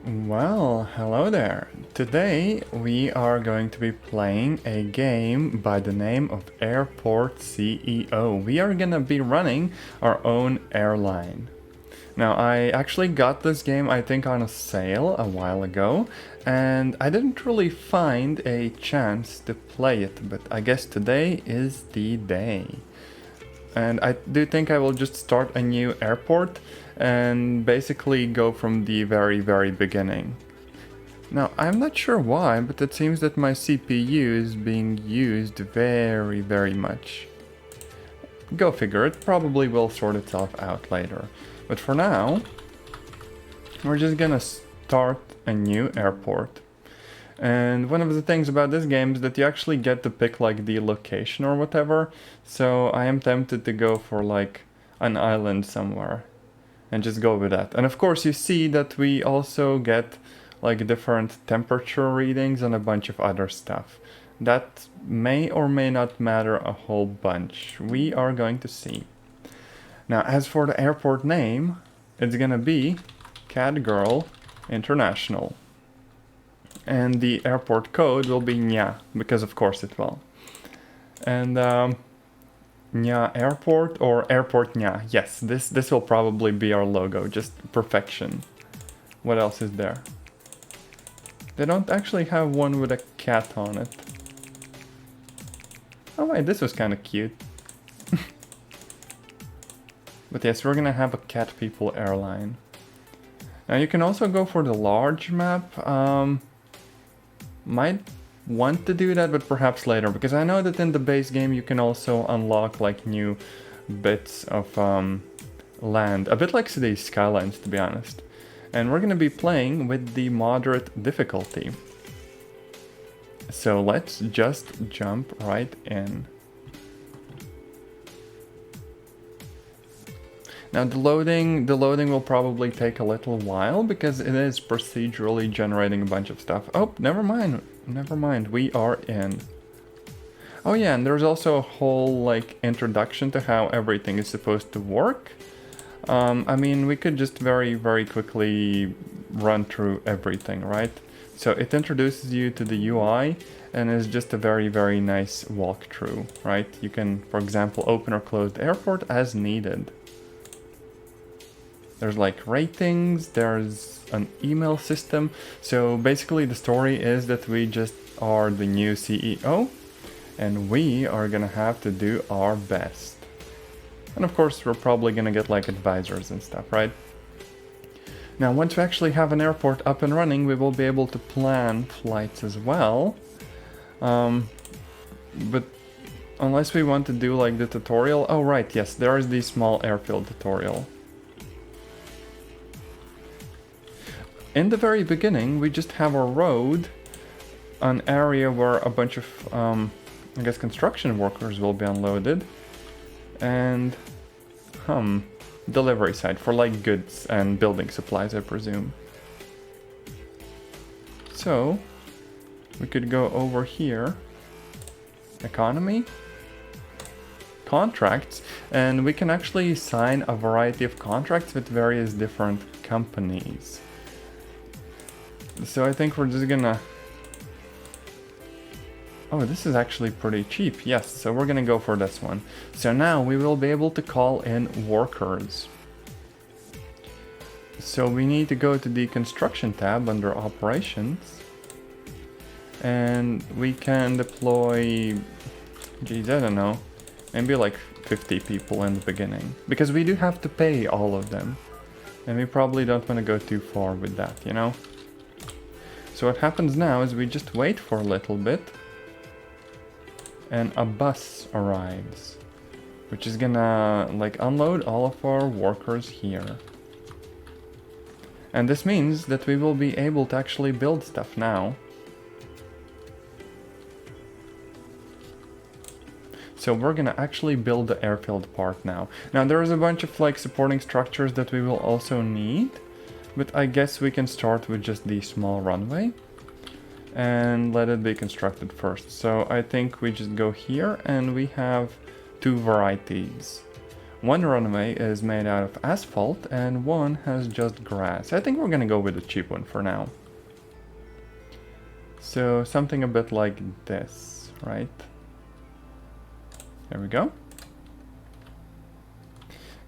Well, hello there. Today we are going to be playing a game by the name of Airport CEO. We are gonna be running our own airline. Now, I actually got this game, I think, on a sale a while ago, and I didn't really find a chance to play it, but I guess today is the day. And I do think I will just start a new airport and basically go from the very beginning. Now, I'm not sure why, but it seems that my CPU is being used very much. Go figure, it probably will sort itself out later. But for now, we're just gonna start a new airport. And one of the things about this game is that you actually get to pick like the location or whatever. So I am tempted to go for like an island somewhere and just go with that. And of course you see that we also get like different temperature readings and a bunch of other stuff. That may or may not matter a whole bunch. We are going to see. Now as for the airport name, it's gonna be Cat Girl International. And the airport code will be Nya, because of course it will. And Nya Airport or Airport Nya. Yes, this will probably be our logo, just perfection. What else is there? They don't actually have one with a cat on it. Oh wait, this was kind of cute. But yes, we're gonna have a cat people airline. Now you can also go for the large map. Might want to do that, but perhaps later, because I know that in the base game you can also unlock like new bits of land, a bit like Cities Skylines, to be honest. And we're going to be playing with the moderate difficulty. So let's just jump right in. Now the loading will probably take a little while because it is procedurally generating a bunch of stuff. Oh, never mind, we are in. Oh yeah, and there's also a whole like introduction to how everything is supposed to work. I mean, we could just very quickly run through everything, right? So it introduces you to the UI and is just a very nice walkthrough, right? You can, for example, open or close the airport as needed. There's like ratings, there's an email system. So basically the story is that we just are the new CEO and we are gonna have to do our best. And of course we're probably gonna get like advisors and stuff, right? Now once we actually have an airport up and running, we will be able to plan flights as well. But unless we want to do like the tutorial, oh right, yes, there is the small airfield tutorial. In the very beginning, we just have a road, an area where a bunch of, I guess, construction workers will be unloaded, and, delivery side for like goods and building supplies, I presume. So, we could go over here, economy, contracts, and we can actually sign a variety of contracts with various different companies. So I think we're just gonna... Oh, this is actually pretty cheap. Yes, so we're gonna go for this one. So now we will be able to call in workers. So we need to go to the construction tab under operations. And we can deploy... Geez, I don't know. Maybe like 50 people in the beginning. Because we do have to pay all of them. And we probably don't want to go too far with that, you know? So what happens now is we just wait for a little bit and a bus arrives, which is gonna like unload all of our workers here. And this means that we will be able to actually build stuff now. So we're gonna actually build the airfield part now. Now there's a bunch of like supporting structures that we will also need. But I guess we can start with just the small runway and let it be constructed first. So I think we just go here and we have two varieties. One runway is made out of asphalt and one has just grass. I think we're gonna go with the cheap one for now. So something a bit like this, right? There we go.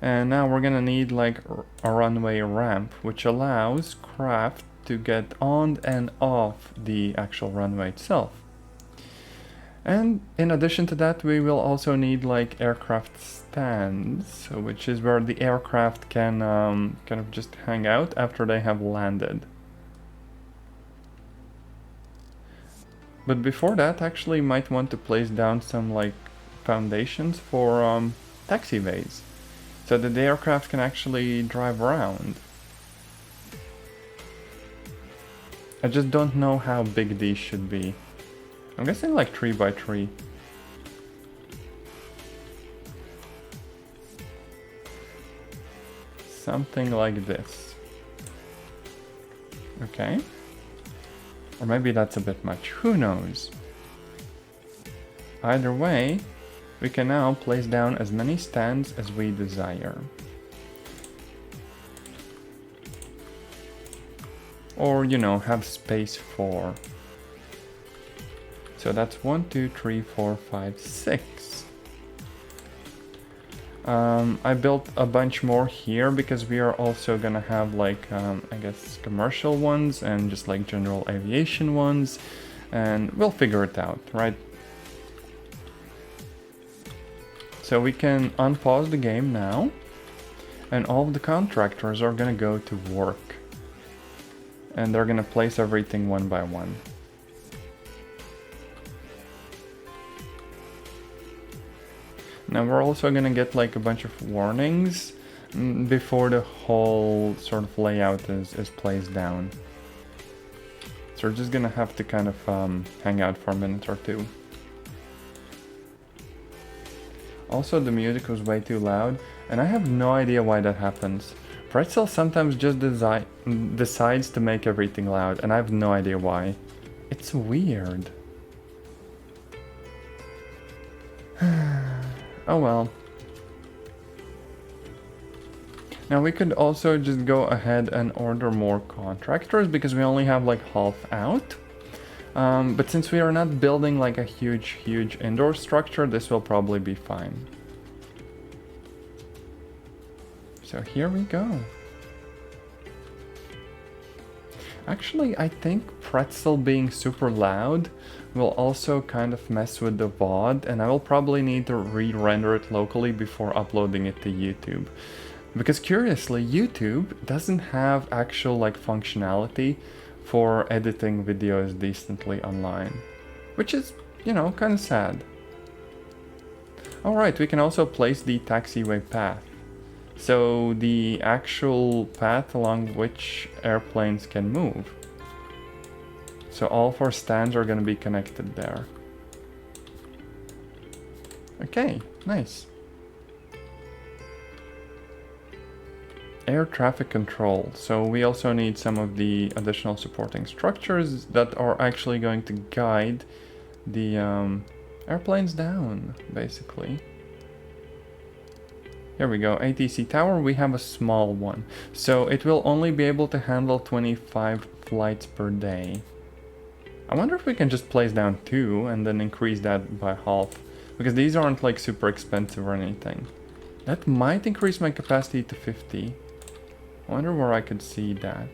And now we're gonna need like a runway ramp, which allows craft to get on and off the actual runway itself. And in addition to that, we will also need like aircraft stands, which is where the aircraft can kind of just hang out after they have landed. But before that, actually might want to place down some like foundations for taxiways, so that the aircraft can actually drive around. I just don't know how big these should be. I'm guessing like 3 by 3. Something like this. Okay. Or maybe that's a bit much, who knows? Either way, we can now place down as many stands as we desire. Or, you know, have space for. So that's 1, 2, 3, 4, 5, 6. I built a bunch more here because we are also gonna have like, I guess, commercial ones and just like general aviation ones. And we'll figure it out, right? So we can unpause the game now. And all of the contractors are gonna go to work. And they're gonna place everything one by one. Now we're also gonna get like a bunch of warnings before the whole sort of layout is placed down. So we're just gonna have to kind of hang out for a minute or two. Also, the music was way too loud, and I have no idea why that happens. Pretzel sometimes just decides to make everything loud, and I have no idea why. It's weird. Oh well. Now we could also just go ahead and order more contractors because we only have like half out. But since we are not building like a huge indoor structure, this will probably be fine. So here we go. Actually, I think Pretzel being super loud will also kind of mess with the VOD, and I will probably need to re-render it locally before uploading it to YouTube. Because curiously, YouTube doesn't have actual like functionality for editing videos decently online. Which is, you know, kind of sad. Alright, we can also place the taxiway path. So the actual path along which airplanes can move. So all 4 stands are going to be connected there. Okay, nice. Air traffic control. So we also need some of the additional supporting structures that are actually going to guide the airplanes down, basically. Here we go, ATC tower, we have a small one. So it will only be able to handle 25 flights per day. I wonder if we can just place down 2 and then increase that by half. Because these aren't like super expensive or anything. That might increase my capacity to 50. I wonder where I could see that.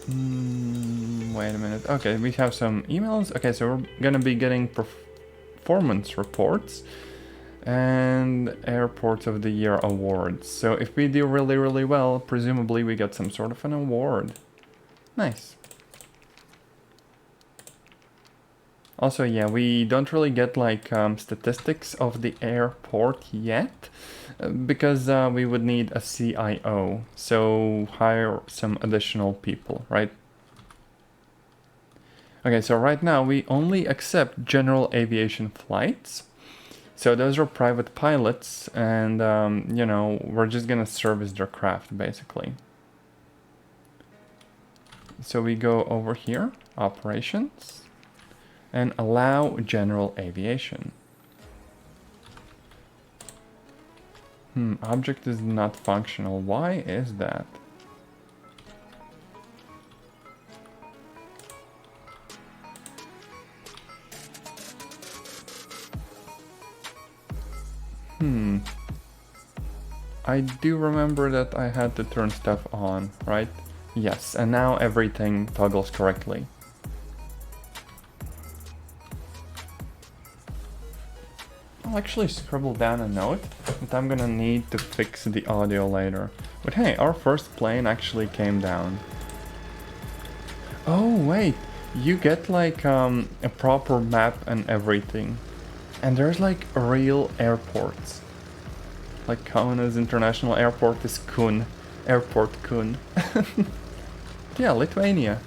Wait a minute. Okay, we have some emails. Okay, so we're gonna be getting performance reports and Airports of the Year awards. So if we do really well, presumably we get some sort of an award. Nice. Also, yeah, we don't really get like statistics of the airport yet, because we would need a CIO, so hire some additional people, right? Okay, so right now we only accept general aviation flights. So those are private pilots, and you know, we're just gonna service their craft, basically. So we go over here, operations. and allow general aviation. Object is not functional. Why is that? I do remember that I had to turn stuff on, right? Yes, and now everything toggles correctly. I'll actually scribble down a note that I'm gonna need to fix the audio later. But hey, our first plane actually came down. Oh wait, you get like a proper map and everything. And there's like real airports. Like Kaunas International Airport is Kun. Airport Kun. Yeah, Lithuania.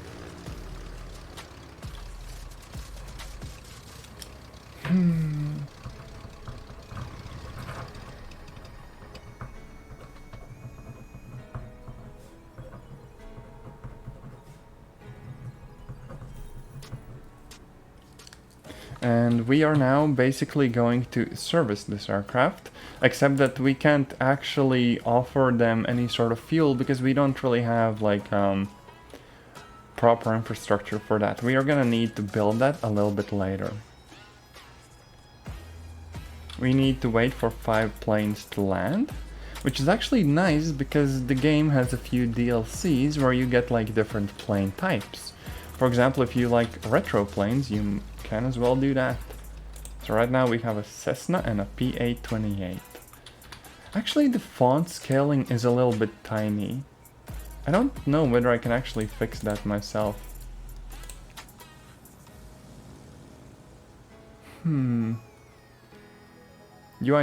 And we are now basically going to service this aircraft, except that we can't actually offer them any sort of fuel because we don't really have like proper infrastructure for that. We are gonna need to build that a little bit later. We need to wait for 5 planes to land, which is actually nice because the game has a few DLCs where you get like different plane types. For example, if you like retro planes, you can as well do that. So right now we have a Cessna and a P-828. Actually, the font scaling is a little bit tiny. I don't know whether I can actually fix that myself. UI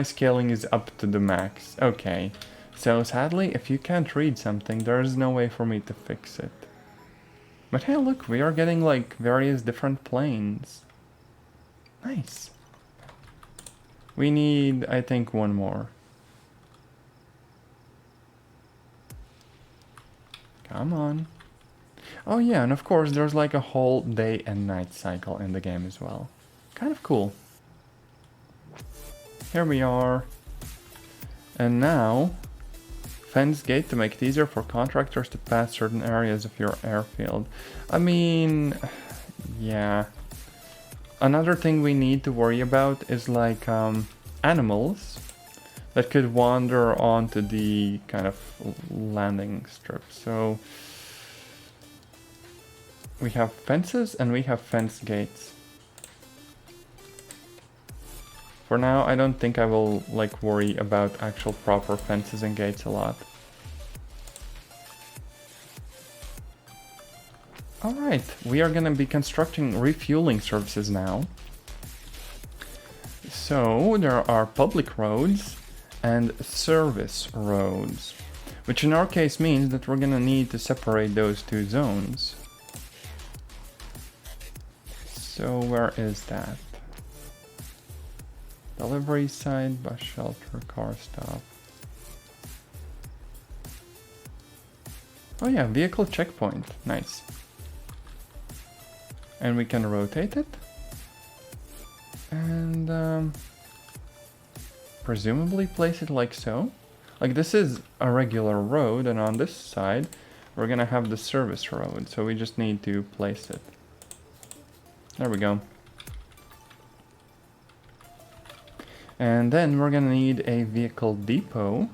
scaling is up to the max. Okay. So sadly, if you can't read something, there is no way for me to fix it. But hey, look, we are getting like various different planes. Nice. We need, I think, one more. Come on. Oh yeah, and of course there's like a whole day and night cycle in the game as well. Kind of cool. Here we are. And now, fence gate to make it easier for contractors to pass certain areas of your airfield. I mean, yeah. Another thing we need to worry about is like animals that could wander onto the kind of landing strip. So we have fences and we have fence gates. For now, I don't think I will like worry about actual proper fences and gates a lot. Alright, we are gonna be constructing refueling services now. So there are public roads and service roads, which in our case means that we're gonna need to separate those two zones. So where is that? Delivery side, bus shelter, car stop. Oh yeah, vehicle checkpoint, nice. And we can rotate it. And presumably place it like so. Like this is a regular road, and on this side we're gonna have the service road, so we just need to place it. There we go. And then we're gonna need a vehicle depot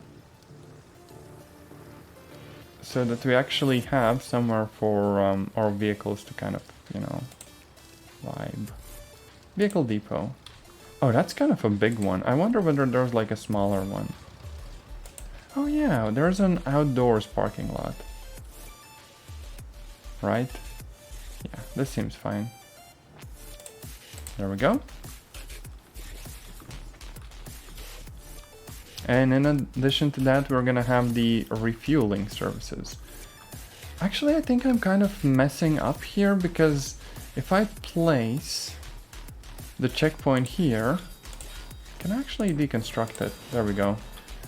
so that we actually have somewhere for our vehicles to kind of, you know, vibe. Vehicle depot. Oh, that's kind of a big one. I wonder whether there's like a smaller one. Oh yeah, there's an outdoors parking lot. Right? Yeah, this seems fine. There we go. And in addition to that, we're gonna have the refueling services. Actually, I think I'm kind of messing up here because if I place the checkpoint here, I can actually deconstruct it. There we go.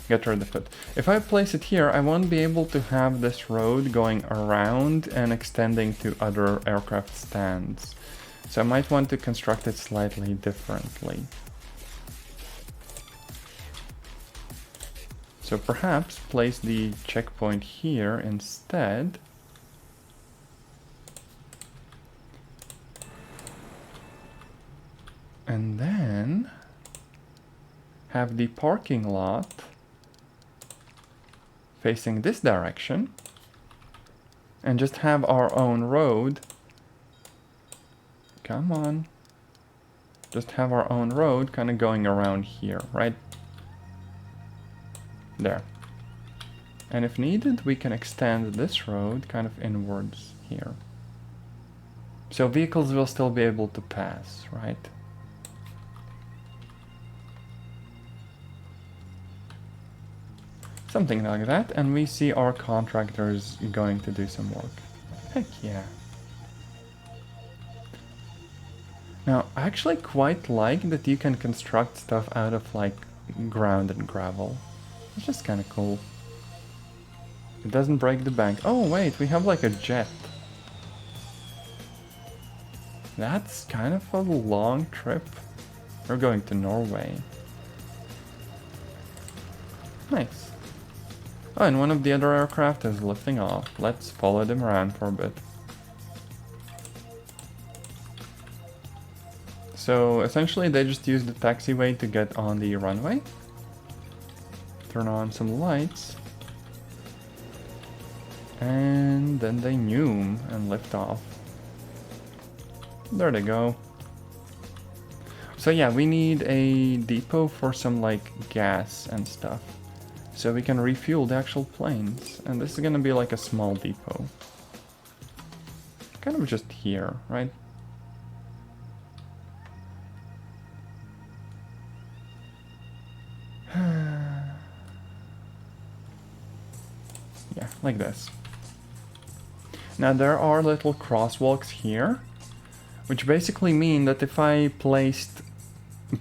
Get rid of it. If I place it here, I won't be able to have this road going around and extending to other aircraft stands. So I might want to construct it slightly differently. So perhaps place the checkpoint here instead. And then have the parking lot facing this direction. And just have our own road. Come on. Just have our own road kind of going around here, right? There. And if needed, we can extend this road kind of inwards here. So vehicles will still be able to pass, right? Something like that, and we see our contractors going to do some work. Heck yeah. Now, I actually quite like that you can construct stuff out of like ground and gravel. It's just kind of cool. It doesn't break the bank. Oh wait, we have like a jet. That's kind of a long trip. We're going to Norway. Nice. Oh, and one of the other aircraft is lifting off. Let's follow them around for a bit. So essentially they just use the taxiway to get on the runway. Turn on some lights. And then they noom and lift off. There they go. So yeah, we need a depot for some like gas and stuff. So we can refuel the actual planes. And this is gonna be like a small depot. Kind of just here, right? Yeah, like this. Now there are little crosswalks here, which basically mean that if I placed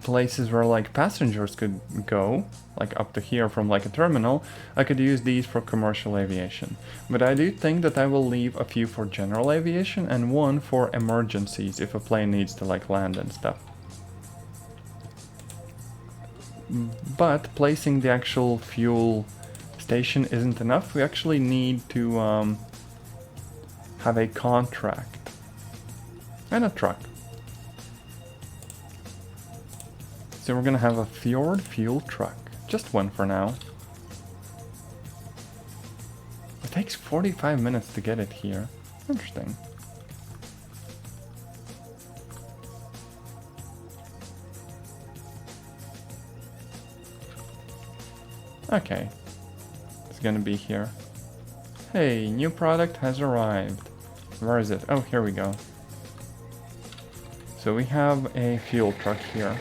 places where like passengers could go, like up to here from like a terminal, I could use these for commercial aviation. But I do think that I will leave a few for general aviation and one for emergencies if a plane needs to like land and stuff. But placing the actual fuel station isn't enough. We actually need to have a contract and a truck. So we're gonna have a Fjord fuel truck. Just one for now. It takes 45 minutes to get it here. Interesting. Okay. It's gonna be here. Hey, new product has arrived. Where is it? Oh, here we go. So we have a fuel truck here.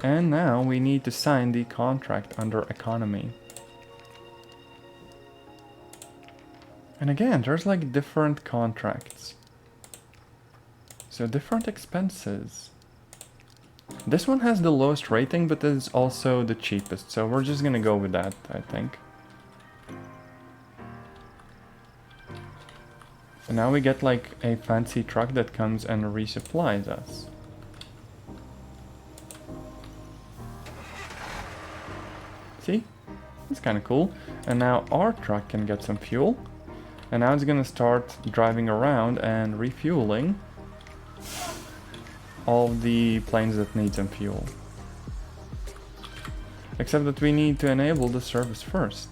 And now we need to sign the contract under economy. And again, there's like different contracts. So different expenses. This one has the lowest rating, but is also the cheapest. So we're just gonna go with that, I think. So now we get like a fancy truck that comes and resupplies us. See? It's kind of cool. And now our truck can get some fuel. And now it's gonna start driving around and refueling all the planes that need some fuel. Except that we need to enable the service first.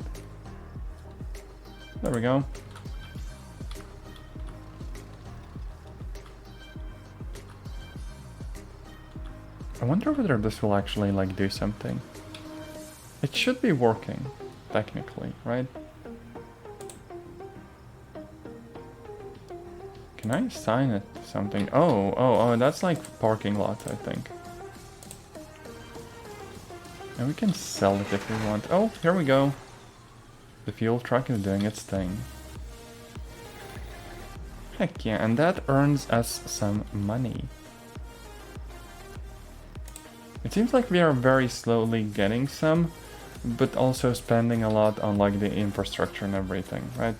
There we go. I wonder whether this will actually like do something. It should be working, technically, right? Can I assign it to something? Oh, that's like parking lots, I think. And we can sell it if we want. Oh, here we go. The fuel truck is doing its thing. Heck yeah, and that earns us some money. It seems like we are very slowly getting some, but also spending a lot on like the infrastructure and everything, right?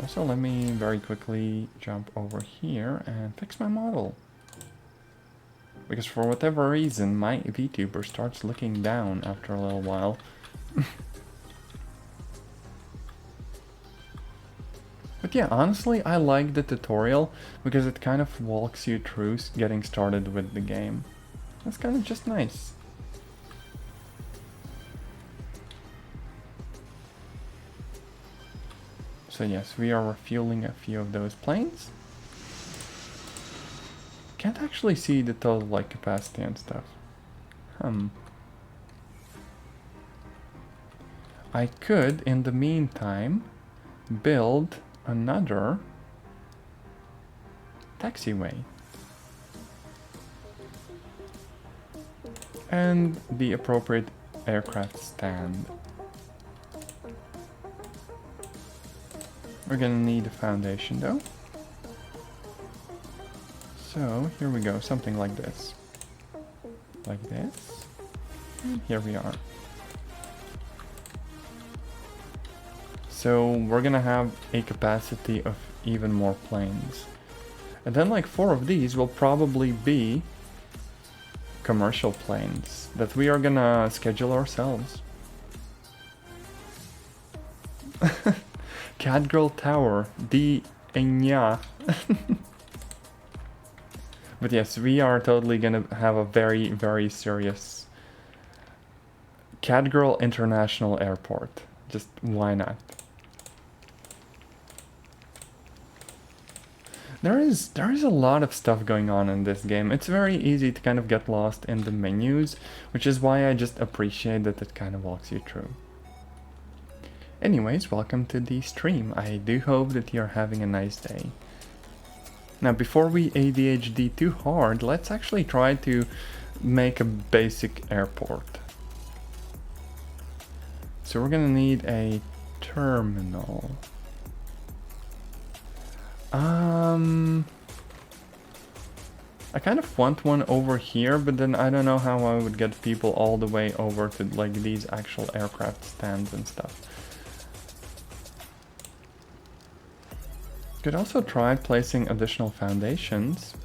Also, let me very quickly jump over here and fix my model. Because for whatever reason, my VTuber starts looking down after a little while. But yeah, honestly, I like the tutorial because it kind of walks you through getting started with the game. That's kind of just nice. So yes, we are refueling a few of those planes. Can't actually see the total like capacity and stuff. I could, in the meantime, build another taxiway. And the appropriate aircraft stand. We're gonna need a foundation though. So here we go, something like this. Like this. And here we are. So we're gonna have a capacity of even more planes. And then like 4 of these will probably be commercial planes that we are gonna schedule ourselves. Catgirl Tower, the Enya. But yes, we are totally gonna have a very, very serious Catgirl International Airport. Just why not? There is a lot of stuff going on in this game. It's very easy to kind of get lost in the menus, which is why I just appreciate that it kind of walks you through. Anyways, welcome to the stream. I do hope that you're having a nice day. Now, before we ADHD too hard, let's actually try to make a basic airport. So we're gonna need a terminal. I kind of want one over here, but then I don't know how I would get people all the way over to like these actual aircraft stands and stuff. Could also try placing additional foundations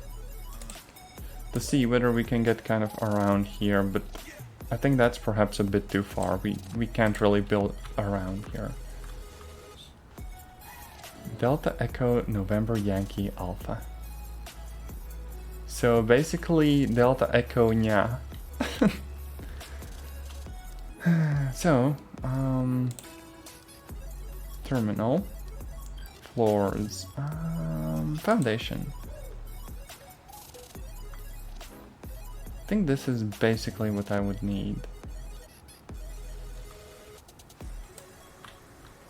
to see whether we can get kind of around here, but I think that's perhaps a bit too far. We can't really build around here. Delta Echo November Yankee Alpha. So basically Delta Echo Nya. So, terminal, floors, foundation. I think this is basically what I would need.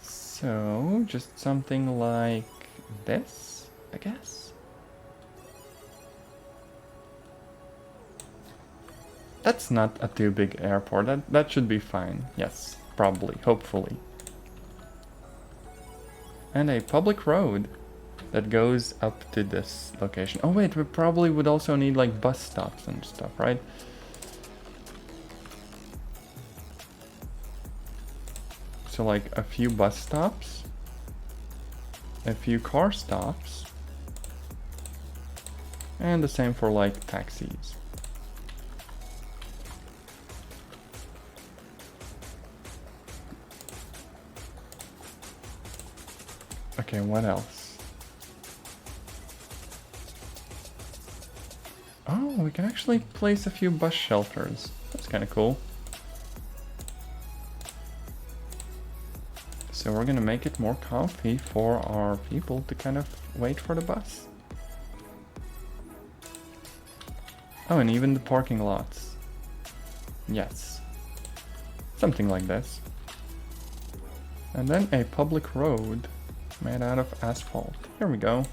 So, just something like this, I guess. That's not a too big airport. That should be fine. Yes, probably, hopefully. And a public road that goes up to this location. Oh wait, we probably would also need like bus stops and stuff, right? So like a few bus stops, a few car stops, and the same for like taxis. Okay, what else? Oh, we can actually place a few bus shelters. That's kind of cool. So we're gonna make it more comfy for our people to kind of wait for the bus. Oh, and even the parking lots. Yes. Something like this. And then a public road made out of asphalt. Here we go.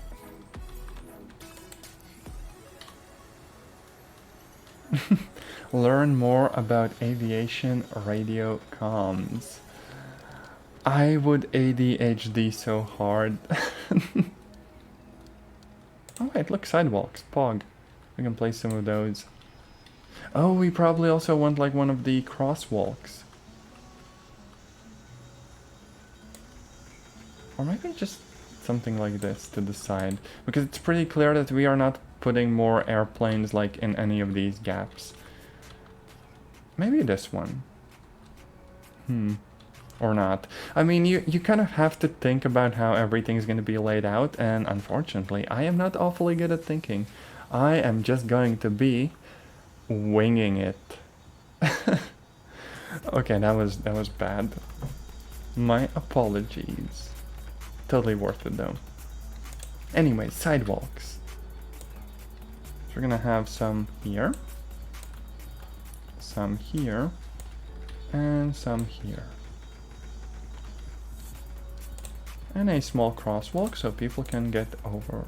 Learn more about aviation radio comms. I would ADHD so hard. Oh wait, look, sidewalks, Pog. We can place some of those. Oh, we probably also want like one of the crosswalks. Or maybe just something like this to the side, because it's pretty clear that we are not putting more airplanes like in any of these gaps. Maybe this one. Or not. I mean, you kind of have to think about how everything's going to be laid out, and unfortunately, I am not awfully good at thinking. I am just going to be winging it. Okay, that was bad. My apologies. Totally worth it though. Anyway, sidewalks. So we're gonna have some here, some here, and some here. And a small crosswalk so people can get over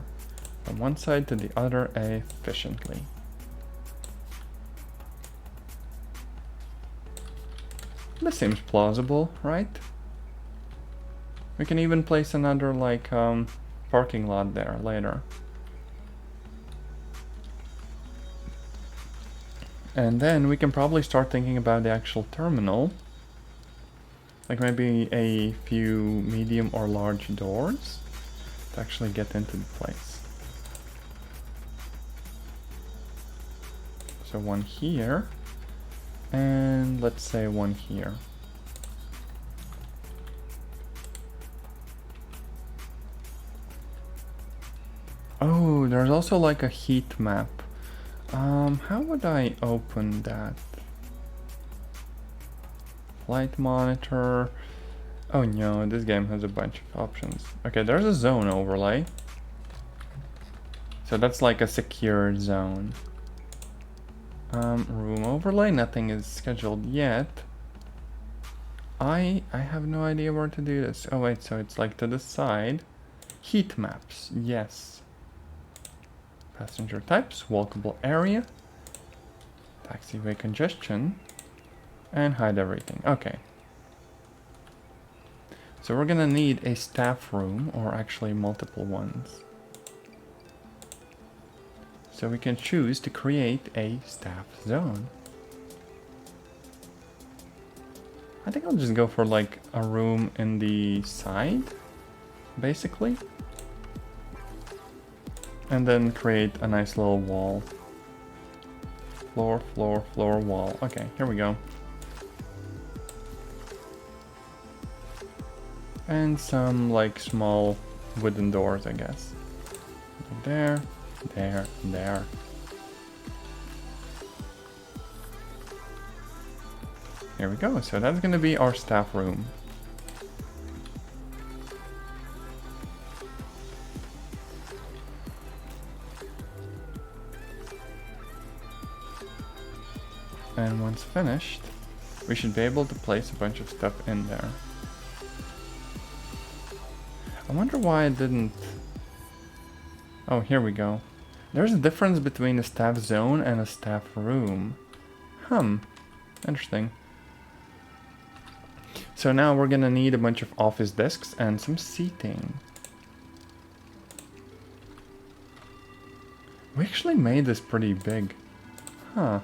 from one side to the other efficiently. This seems plausible, right? We can even place another like parking lot there later. And then we can probably start thinking about the actual terminal. Like maybe a few medium or large doors to actually get into the place. So one here, and let's say one here. Oh, there's also like a heat map. How would I open that? Flight monitor. Oh no, this game has a bunch of options. Okay, there's a zone overlay. So that's like a secure zone. Room overlay, nothing is scheduled yet. I have no idea where to do this. Oh wait, so it's like to the side. Heat maps, yes. Passenger types, walkable area, taxiway congestion, and hide everything. Okay. So we're gonna need a staff room, or actually multiple ones. So we can choose to create a staff zone. I think I'll just go for like a room in the side, basically. And then create a nice little wall. Floor, floor, floor, wall. Okay, here we go. And some like small wooden doors, I guess. There, there, there. Here we go. So that's gonna be our staff room. And once finished, we should be able to place a bunch of stuff in there. I wonder why I didn't... Oh, here we go. There's a difference between a staff zone and a staff room. Interesting. So now we're gonna need a bunch of office desks and some seating. We actually made this pretty big. Huh.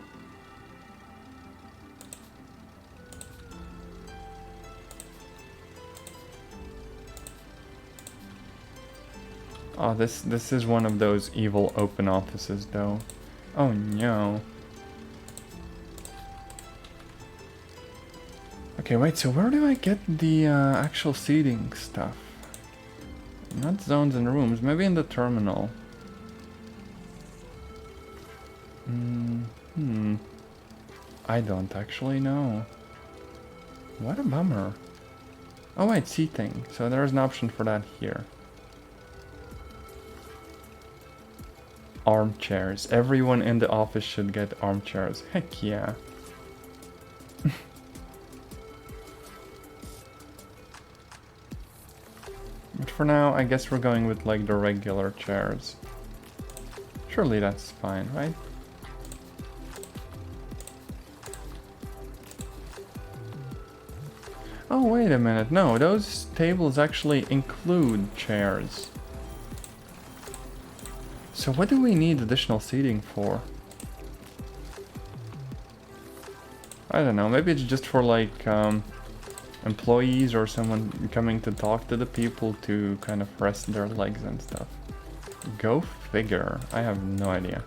Oh, this is one of those evil open offices, though. Oh no. Okay, wait, so where do I get the actual seating stuff? Not zones and rooms, maybe in the terminal. I don't actually know. What a bummer. Oh wait, seating. So there's an option for that here. Armchairs. Everyone in the office should get armchairs. Heck yeah. But for now, I guess we're going with like the regular chairs. Surely that's fine, right? Oh, wait a minute. No, those tables actually include chairs. So what do we need additional seating for? I don't know, maybe it's just for like employees or someone coming to talk to the people to kind of rest their legs and stuff. Go figure. I have no idea.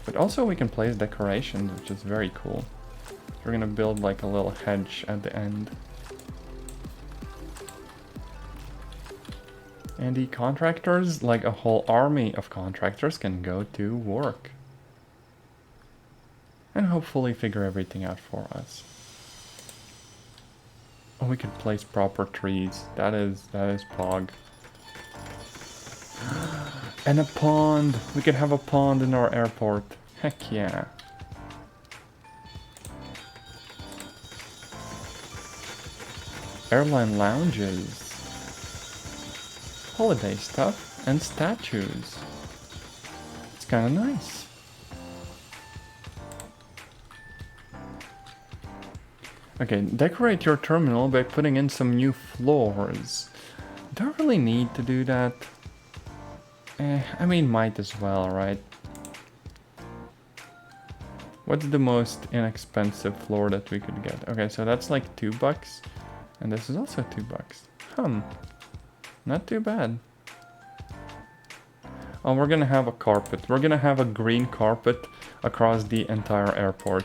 But also we can place decorations, which is very cool. We're gonna build like a little hedge at the end. And the contractors, like a whole army of contractors, can go to work. And hopefully figure everything out for us. Oh, we can place proper trees. That is pog. And a pond! We can have a pond in our airport. Heck yeah. Airline lounges. Holiday stuff and statues. It's kinda nice. Okay, decorate your terminal by putting in some new floors. Don't really need to do that. I mean, might as well, right? What's the most inexpensive floor that we could get? Okay, so that's like $2. And this is also $2. Not too bad. Oh, we're gonna have a carpet. We're gonna have a green carpet across the entire airport.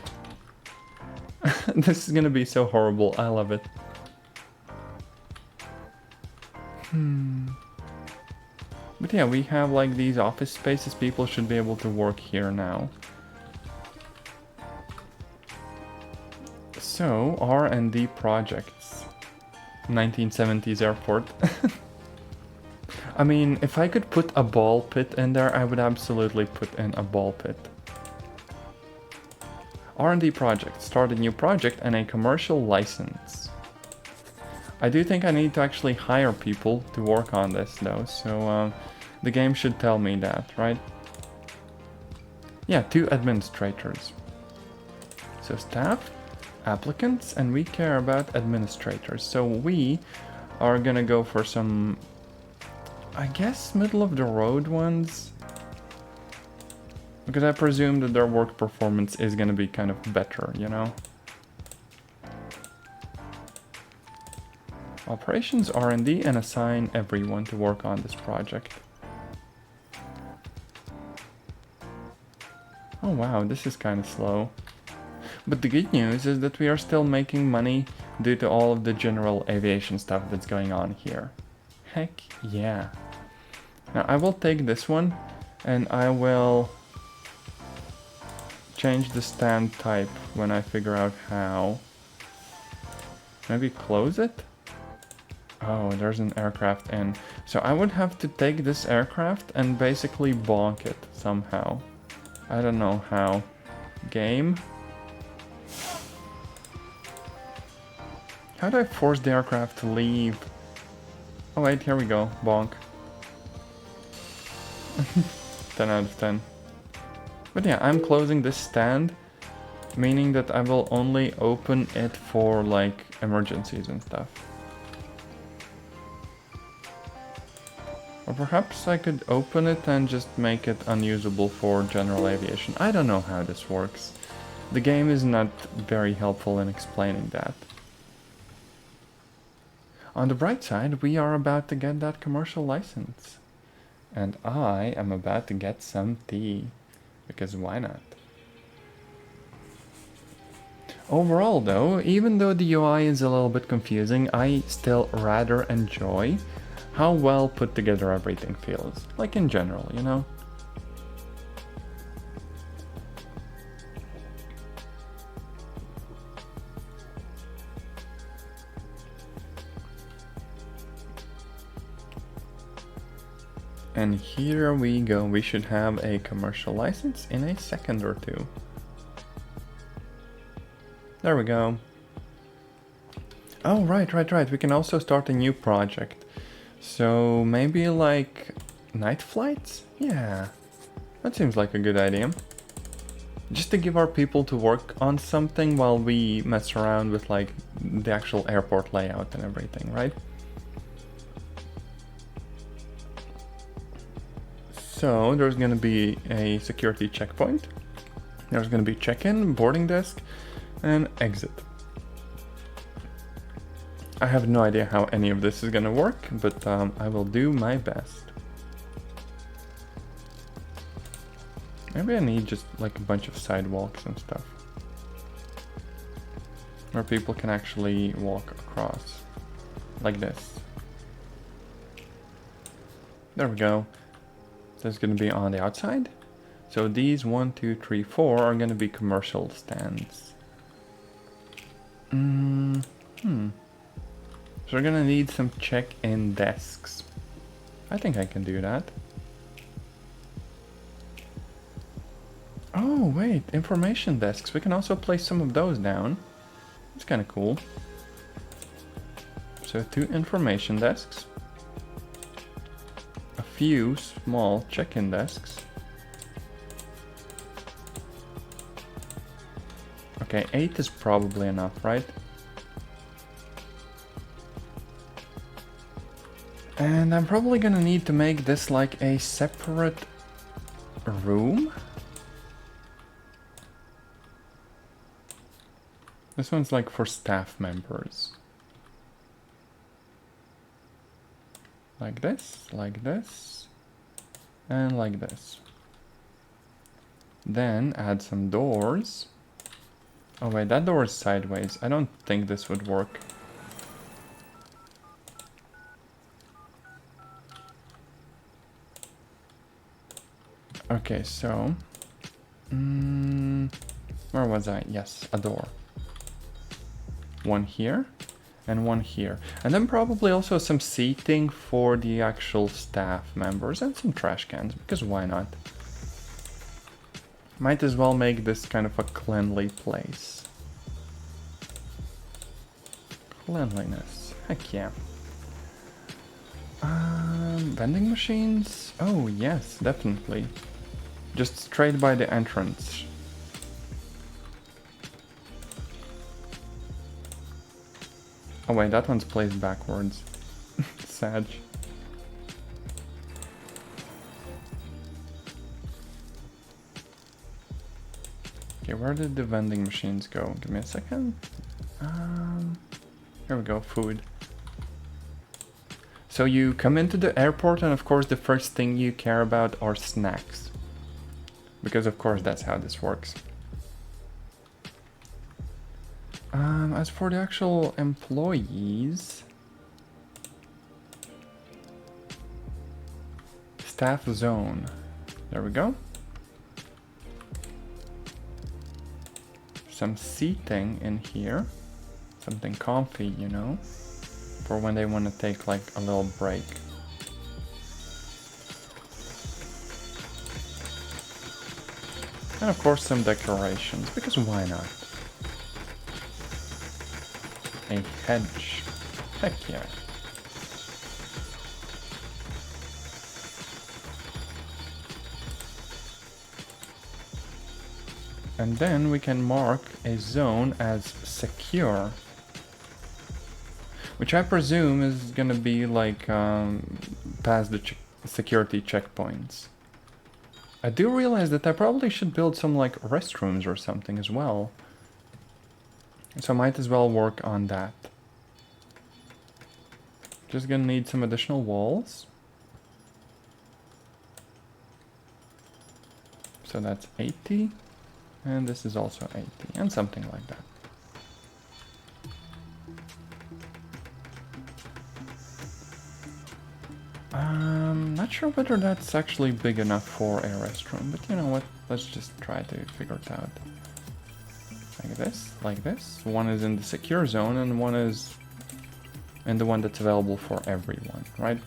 This is gonna be so horrible. I love it. But yeah, we have like these office spaces. People should be able to work here now. So, R&D projects. 1970s airport. I mean, if I could put a ball pit in there, I would absolutely put in a ball pit. R&D project. Start a new project and a commercial license. I do think I need to actually hire people to work on this though, so the game should tell me that, right? Yeah, 2 administrators. So staff, applicants, and we care about administrators. So we are gonna go for some, I guess, middle of the road ones. Because I presume that their work performance is gonna be kind of better, you know? Operations, R&D, and assign everyone to work on this project. Oh wow, this is kind of slow. But the good news is that we are still making money due to all of the general aviation stuff that's going on here. Heck yeah. Now I will take this one and I will change the stand type when I figure out how. Maybe close it? Oh, there's an aircraft in. So I would have to take this aircraft and basically bonk it somehow. I don't know how. Game? How do I force the aircraft to leave? Oh wait, here we go. Bonk. 10 out of 10. But yeah, I'm closing this stand, meaning that I will only open it for like emergencies and stuff. Or perhaps I could open it and just make it unusable for general aviation. I don't know how this works. The game is not very helpful in explaining that. On the bright side, we are about to get that commercial license. And I am about to get some tea. Because why not? Overall though, even though the UI is a little bit confusing, I still rather enjoy how well put together everything feels. Like in general, you know? And here we go, we should have a commercial license in a second or two. There we go. Oh, right, we can also start a new project. So maybe like night flights? Yeah, that seems like a good idea. Just to give our people to work on something while we mess around with like the actual airport layout and everything, right? So there's going to be a security checkpoint. There's going to be check-in, boarding desk, and exit. I have no idea how any of this is gonna work, but I will do my best. Maybe I need just like a bunch of sidewalks and stuff, where people can actually walk across, like this. There we go. That's gonna be on the outside. So these 1, 2, 3, 4 are gonna be commercial stands. So we're gonna need some check-in desks. I think I can do that. Oh wait, information desks. We can also place some of those down. It's kind of cool. So 2 information desks. A few small check-in desks. Okay, 8 is probably enough, right? And I'm probably gonna need to make this like a separate room. This one's like for staff members. Like this, and like this. Then add some doors. Oh wait, that door is sideways. I don't think this would work. Okay, so... where was I? Yes, a door. One here, and one here. And then probably also some seating for the actual staff members, and some trash cans, because why not? Might as well make this kind of a cleanly place. Cleanliness, heck yeah. Vending machines? Oh yes, definitely. Just straight by the entrance. Oh wait, that one's placed backwards. Sad. Okay, where did the vending machines go? Give me a second. Here we go, food. So you come into the airport and of course the first thing you care about are snacks. Because of course that's how this works. As for the actual employees... Staff zone. There we go. Some seating in here. Something comfy, you know. For when they want to take like a little break. And of course some decorations, because why not? A hedge. Heck yeah. And then we can mark a zone as secure. Which I presume is gonna be like past the security checkpoints. I do realize that I probably should build some like restrooms or something as well. So I might as well work on that. Just gonna need some additional walls. So that's 80. And this is also 80. And something like that. Not sure whether that's actually big enough for a restroom, but you know what? Let's just try to figure it out. Like this, like this. One is in the secure zone and one is in the one that's available for everyone, right?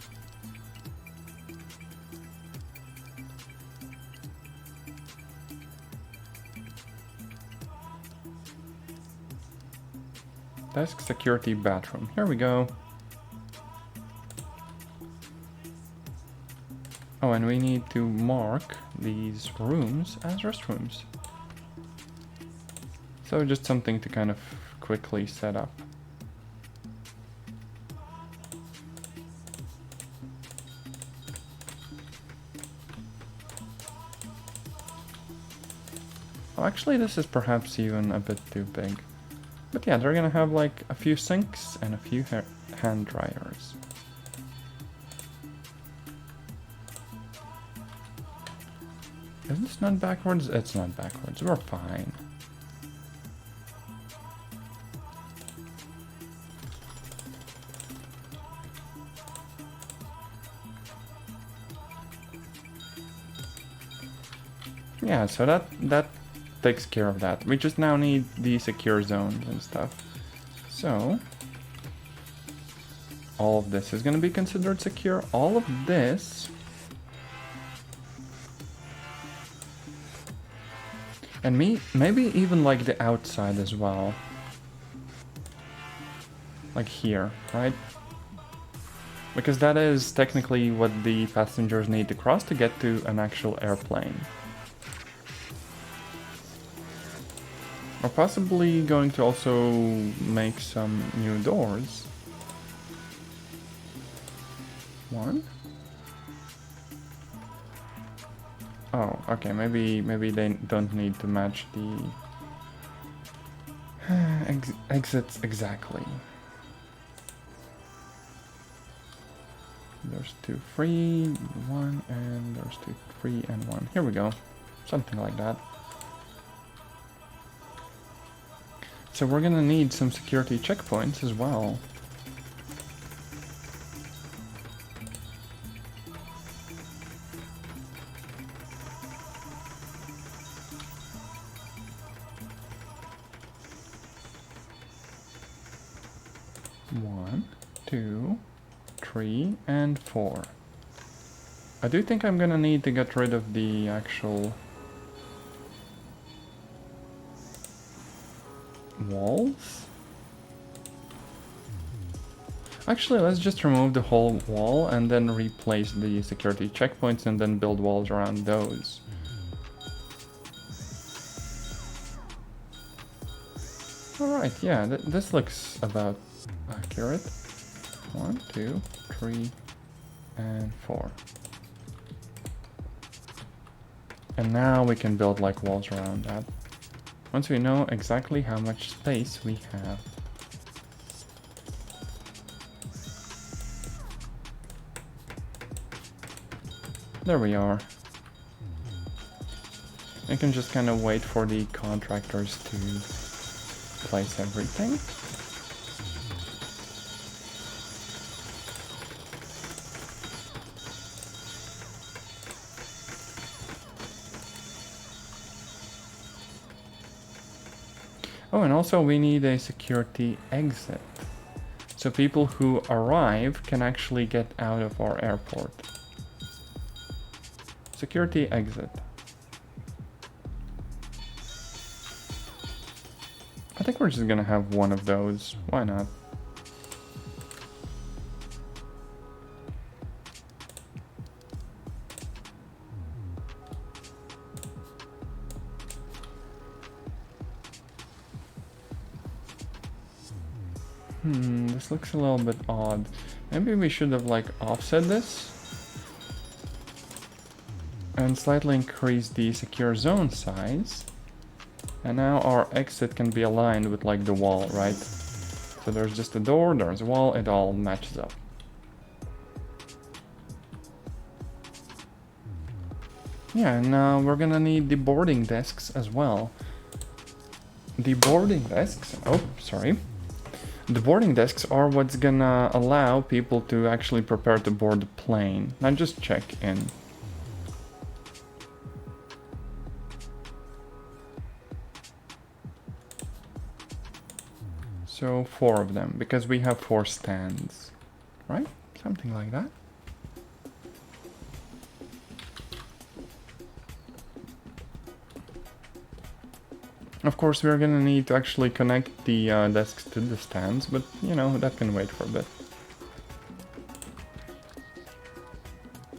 Desk, security, bathroom. Here we go. Oh, and we need to mark these rooms as restrooms. So just something to kind of quickly set up. Oh, actually this is perhaps even a bit too big. But yeah, they're gonna have like a few sinks and a few hand dryers. Is this not backwards? It's not backwards. We're fine. Yeah, so that takes care of that. We just now need the secure zones and stuff. So all of this is going to be considered secure. All of this. And maybe even like the outside as well. Like here, right? Because that is technically what the passengers need to cross to get to an actual airplane. We're possibly going to also make some new doors. One. Oh, okay, maybe they don't need to match the exits exactly. There's 2 free, 1, and there's 2 free and 1. Here we go. Something like that. So we're gonna need some security checkpoints as well. One, 2, 3, and 4. I do think I'm gonna need to get rid of the actual walls. Actually, let's just remove the whole wall and then replace the security checkpoints and then build walls around those. Alright, yeah, this looks about accurate. 1, 2, 3, and 4. And now we can build like walls around that. Once we know exactly how much space we have. There we are. I can just kind of wait for the contractors to place everything. Oh, and also we need a security exit. So people who arrive can actually get out of our airport. Security exit. I think we're just gonna have one of those. Why not? This looks a little bit odd. Maybe we should have like offset this and slightly increase the secure zone size. And now our exit can be aligned with like the wall, right? So there's just a door, there's a wall, it all matches up. Yeah, and we're gonna need the boarding desks as well. The boarding desks, oh, sorry. The boarding desks are what's gonna allow people to actually prepare to board the plane, not just check in. So 4 of them, because we have 4 stands, right? Something like that. Of course, we're gonna need to actually connect the desks to the stands, but you know, that can wait for a bit.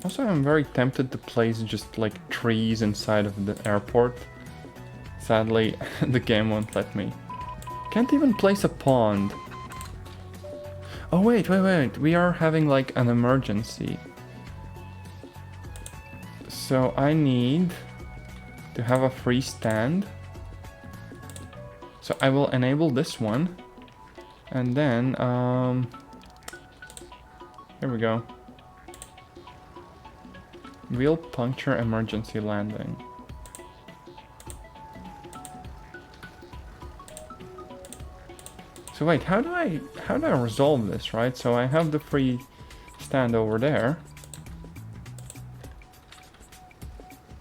Also, I'm very tempted to place just like trees inside of the airport. Sadly, the game won't let me. Can't even place a pond. Oh wait, we are having like an emergency. So I need to have a free stand. So I will enable this one. And then, here we go. Wheel puncture emergency landing. So wait, how do I resolve this, right? So I have the free stand over there.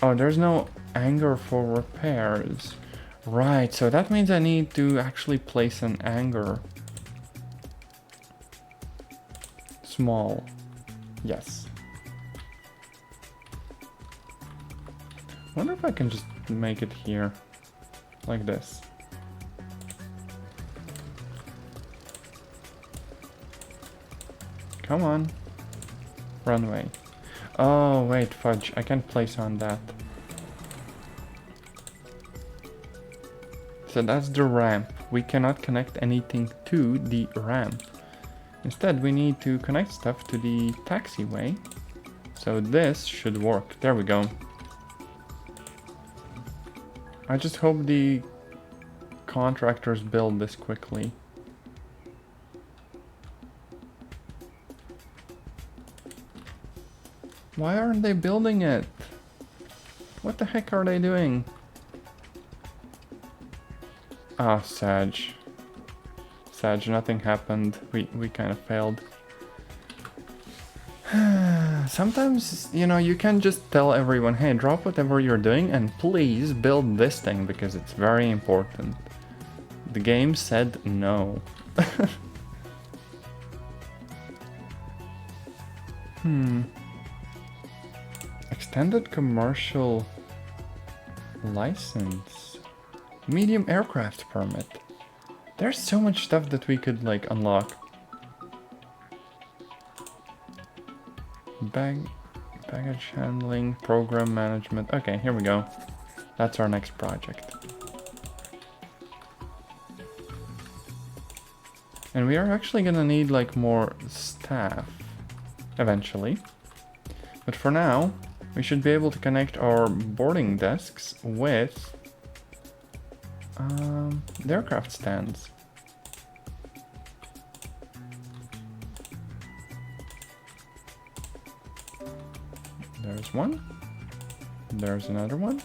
Oh, there's no anchor for repairs. Right, so that means I need to actually place an anchor. Small. Yes. Wonder if I can just make it here. Like this. Come on. Runway. Oh, wait, fudge. I can't place on that. So that's the ramp. We cannot connect anything to the ramp. Instead, we need to connect stuff to the taxiway. So this should work. There we go. I just hope the contractors build this quickly. Why aren't they building it? What the heck are they doing? Ah, Sag. Sag, nothing happened. We kind of failed. Sometimes, you know, you can just tell everyone, hey, drop whatever you're doing and please build this thing because it's very important. The game said no. Extended commercial license. Medium aircraft permit. There's so much stuff that we could like unlock. Baggage handling, program management. Okay, here we go. That's our next project. And we are actually gonna need like more staff eventually. But for now, we should be able to connect our boarding desks with the aircraft stands. There's one, there's another one,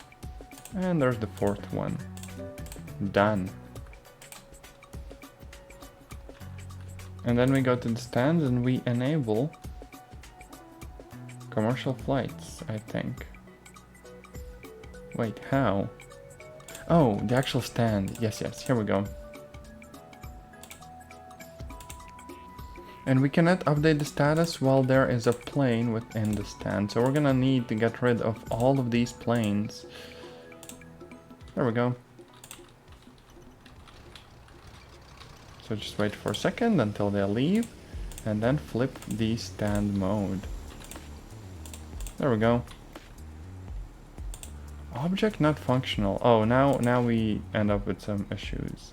and there's the fourth one. Done. And then we go to the stands and we enable commercial flights, I think. Wait, how? Oh, the actual stand. Yes, here we go. And we cannot update the status while there is a plane within the stand. So we're gonna need to get rid of all of these planes. There we go. So just wait for a second until they leave. And then flip the stand mode. There we go. Object not functional. Oh, now we end up with some issues.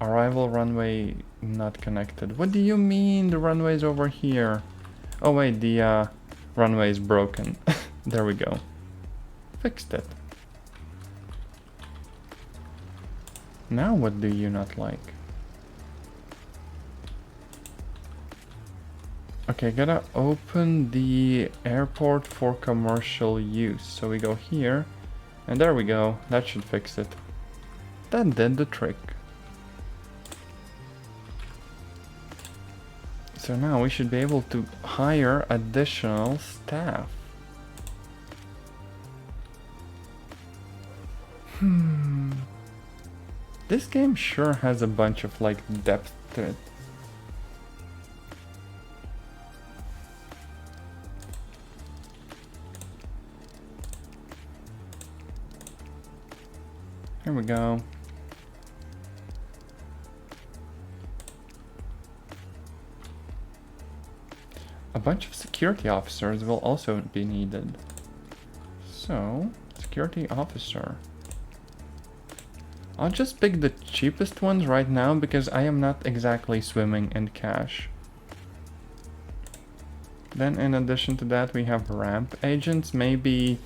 Arrival runway not connected. What do you mean the runway's over here? Oh wait, the runway is broken. There we go. Fixed it. Now what do you not like? Okay, gotta open the airport for commercial use. So we go here, and there we go. That should fix it. That did the trick. So now we should be able to hire additional staff. This game sure has a bunch of like depth to it. Here we go. A bunch of security officers will also be needed. So, security officer. I'll just pick the cheapest ones right now because I am not exactly swimming in cash. Then in addition to that we have ramp agents. Maybe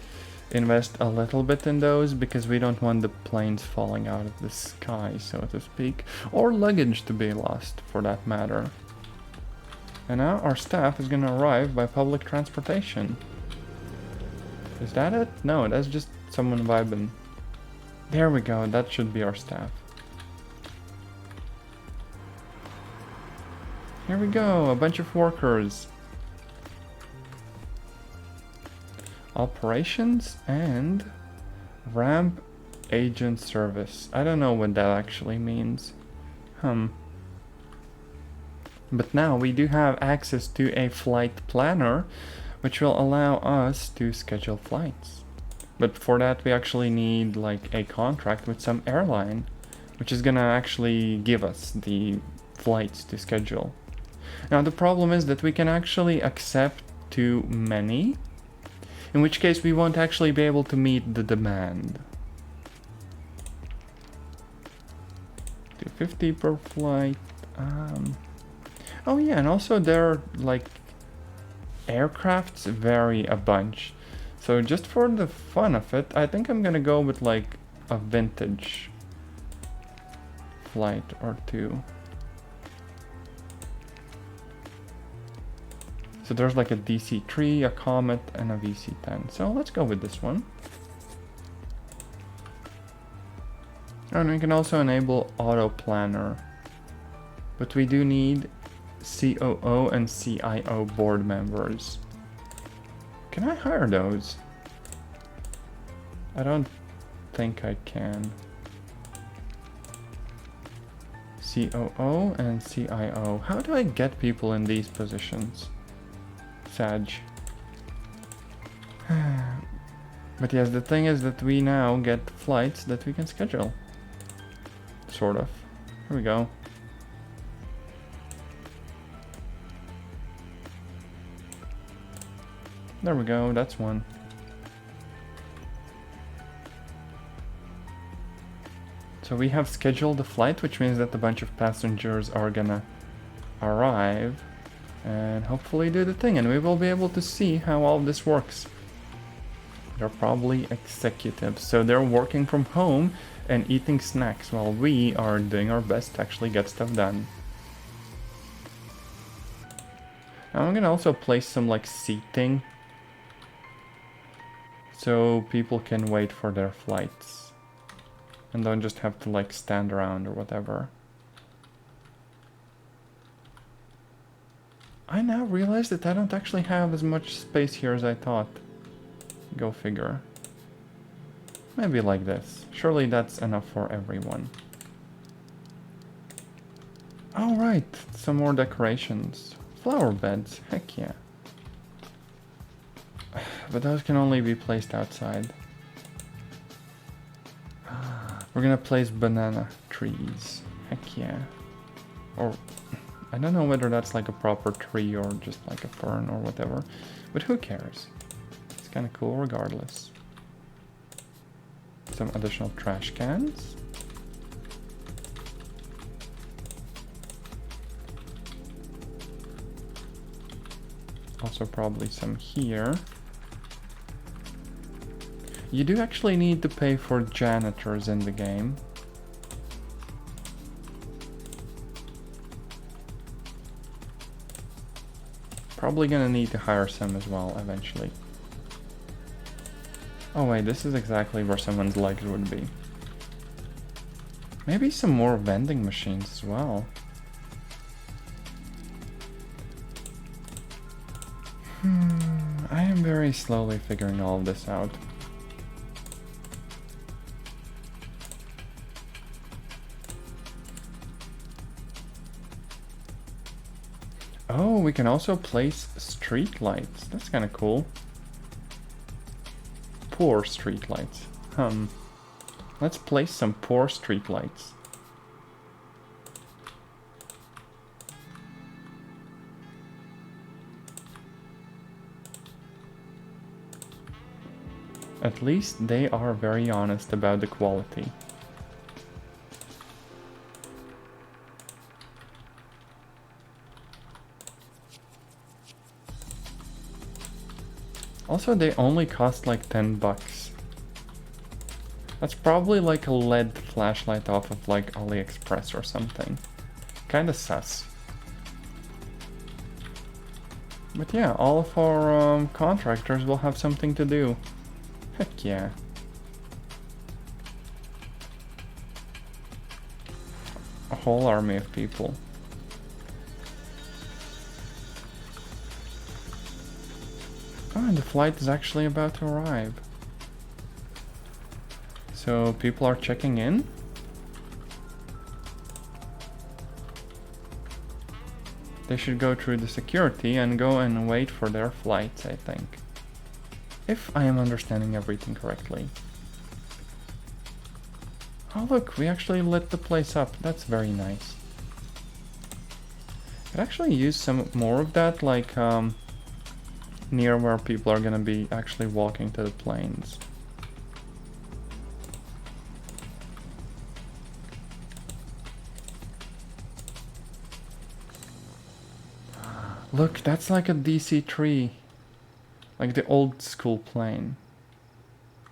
invest a little bit in those because we don't want the planes falling out of the sky, so to speak, or luggage to be lost for that matter. And now our staff is gonna arrive by public transportation. Is that it? No, that's just someone vibing. There we go, that should be our staff. Here we go, a bunch of workers. Operations and ramp agent service. I don't know what that actually means. But now we do have access to a flight planner, which will allow us to schedule flights. But for that we actually need like a contract with some airline, which is gonna actually give us the flights to schedule. Now the problem is that we can actually accept too many, in which case we won't actually be able to meet the demand. 250 per flight. Oh yeah, and also their like aircrafts vary a bunch. So just for the fun of it, I think I'm gonna go with like a vintage flight or two. So there's like a DC-3, a Comet, and a VC-10. So let's go with this one. And we can also enable auto planner. But we do need COO and CIO board members. Can I hire those? I don't think I can. COO and CIO. How do I get people in these positions? Sag. But yes, the thing is that we now get flights that we can schedule. Sort of. Here we go. There we go, that's one. So we have scheduled the flight, which means that a bunch of passengers are gonna arrive and hopefully do the thing, and we will be able to see how all this works. They're probably executives, so they're working from home and eating snacks while we are doing our best to actually get stuff done. Now I'm gonna also place some like seating so people can wait for their flights and don't just have to like stand around or whatever. I now realize that I don't actually have as much space here as I thought. Go figure. Maybe like this. Surely that's enough for everyone. All right, some more decorations. Flower beds, heck yeah. But those can only be placed outside. We're gonna place banana trees, heck yeah. Or, I don't know whether that's like a proper tree or just like a fern or whatever, but who cares? It's kind of cool regardless. Some additional trash cans. Also probably some here. You do actually need to pay for janitors in the game. Probably gonna need to hire some as well eventually. Oh wait, this is exactly where someone's legs would be. Maybe some more vending machines as well. I am very slowly figuring all of this out. Oh, we can also place street lights. That's kind of cool. Poor street lights. Let's place some poor street lights. At least they are very honest about the quality. Also, they only cost like 10 bucks. That's probably like a LED flashlight off of like AliExpress or something. Kinda sus. But yeah, all of our contractors will have something to do. Heck yeah. A whole army of people. Oh, and the flight is actually about to arrive. So people are checking in. They should go through the security and go and wait for their flights, I think. If I am understanding everything correctly. Oh look, we actually lit the place up. That's very nice. Could actually use some more of that, like near where people are gonna be actually walking to the planes. Look, that's like a DC-3. Like the old school plane.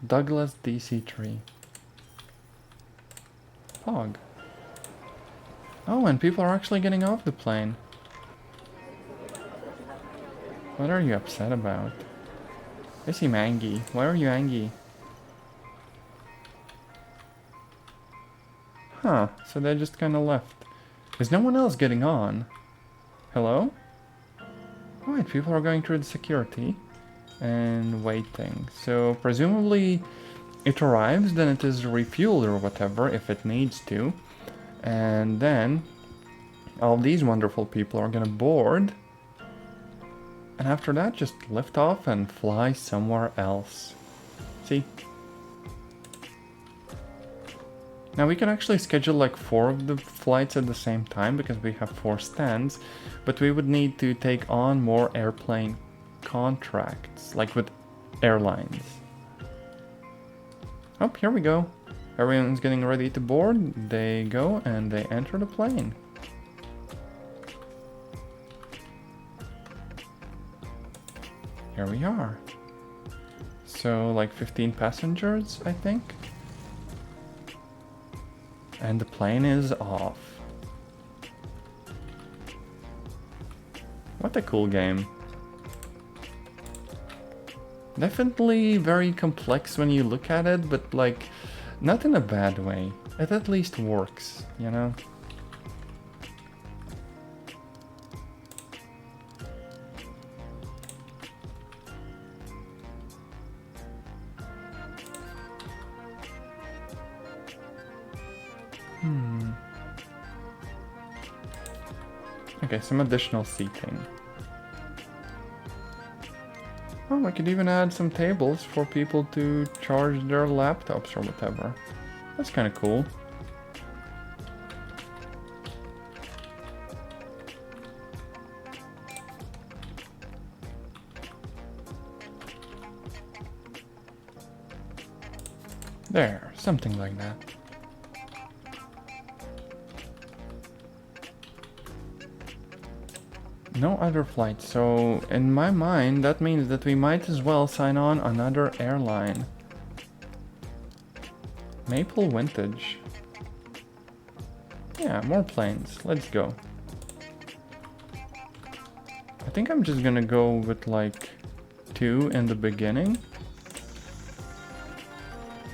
Douglas DC-3. Fog. Oh, and people are actually getting off the plane. What are you upset about? I see Angie. Why are you angry? Huh, so they just kinda left. Is no one else getting on? Hello? Alright, people are going through the security and waiting. So presumably it arrives, then it is refueled or whatever if it needs to. And then all these wonderful people are gonna board. And after that, just lift off and fly somewhere else. See? Now we can actually schedule like 4 of the flights at the same time because we have 4 stands, but we would need to take on more airplane contracts, like with airlines. Oh, here we go. Everyone's getting ready to board. They go and they enter the plane. Here we are. So like 15 passengers, I think. And the plane is off. What a cool game. Definitely very complex when you look at it, but like, not in a bad way. It at least works, you know? Okay, some additional seating. Oh, I could even add some tables for people to charge their laptops or whatever. That's kind of cool. There, something like that. No other flights, so in my mind that means that we might as well sign on another airline. Maple Vintage. Yeah, more planes, let's go. I think I'm just gonna go with like 2 in the beginning.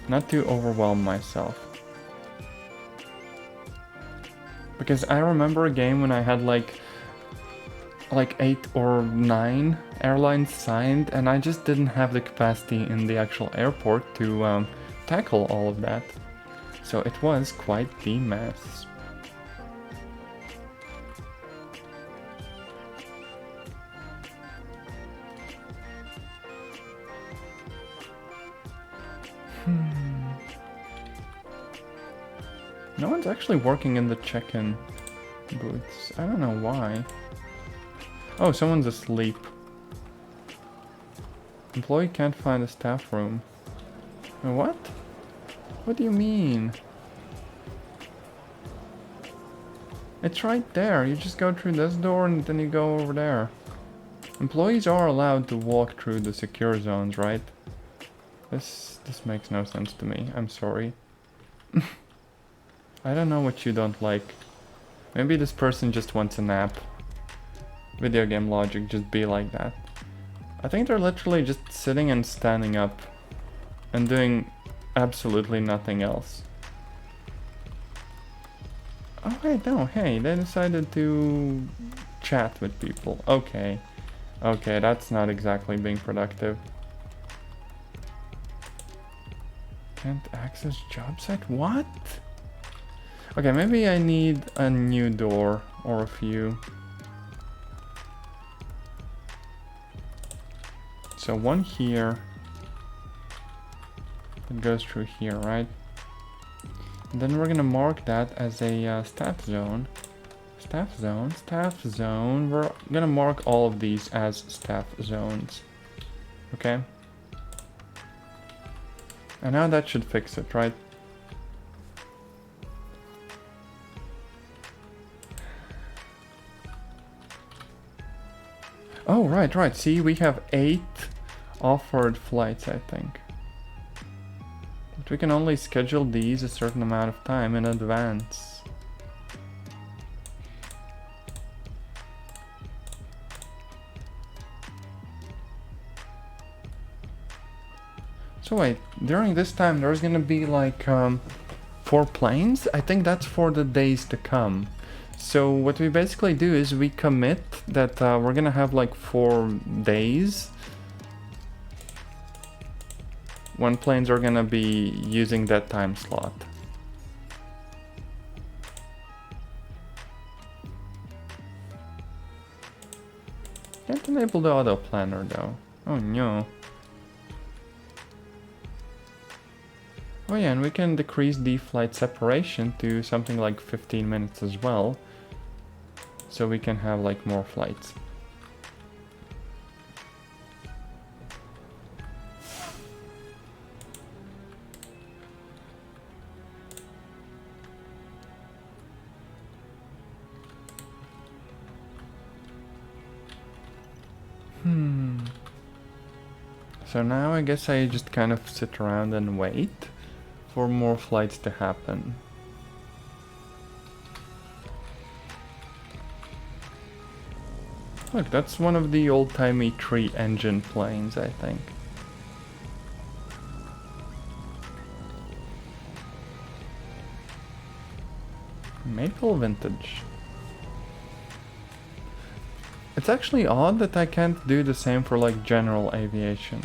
Not to overwhelm myself. Because I remember a game when I had like 8 or 9 airlines signed, and I just didn't have the capacity in the actual airport to tackle all of that. So it was quite the mess. No one's actually working in the check-in booths. I don't know why. Oh, someone's asleep. Employee can't find a staff room. What? What do you mean? It's right there. You just go through this door and then you go over there. Employees are allowed to walk through the secure zones, right? This makes no sense to me. I'm sorry. I don't know what you don't like. Maybe this person just wants a nap. Video game logic just be like that. I think they're literally just sitting and standing up and doing absolutely nothing else. Oh wait, no, hey, they decided to chat with people. Okay. Okay, that's not exactly being productive. Can't access job site? What? Okay, maybe I need a new door or a few. So one here. It goes through here, right? And then we're gonna mark that as a staff zone. Staff zone, staff zone. We're gonna mark all of these as staff zones. Okay? And now that should fix it, right? Oh, right. See, we have 8 offered flights, I think. But we can only schedule these a certain amount of time in advance. So wait, during this time there's gonna be like 4 planes? I think that's for the days to come. So what we basically do is we commit that we're gonna have like 4 days when planes are gonna be using that time slot. Can't enable the auto planner though. Oh no. Oh yeah, and we can decrease the flight separation to something like 15 minutes as well. So we can have like more flights. So now I guess I just kind of sit around and wait for more flights to happen. Look, that's one of the old-timey 3-engine planes, I think. Maple Vintage. It's actually odd that I can't do the same for like general aviation.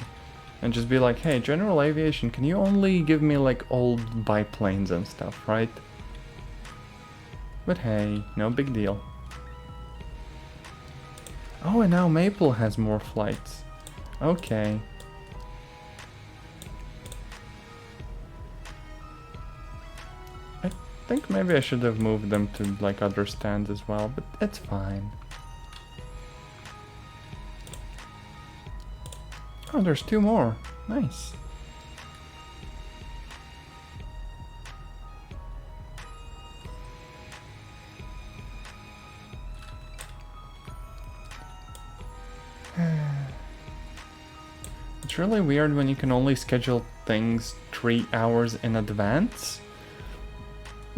And just be like, hey, general aviation, can you only give me like old biplanes and stuff, right? But hey, no big deal. Oh, and now Maple has more flights. Okay. I think maybe I should have moved them to like other stands as well, but it's fine. Oh, there's 2 more. Nice. It's really weird when you can only schedule things 3 hours in advance.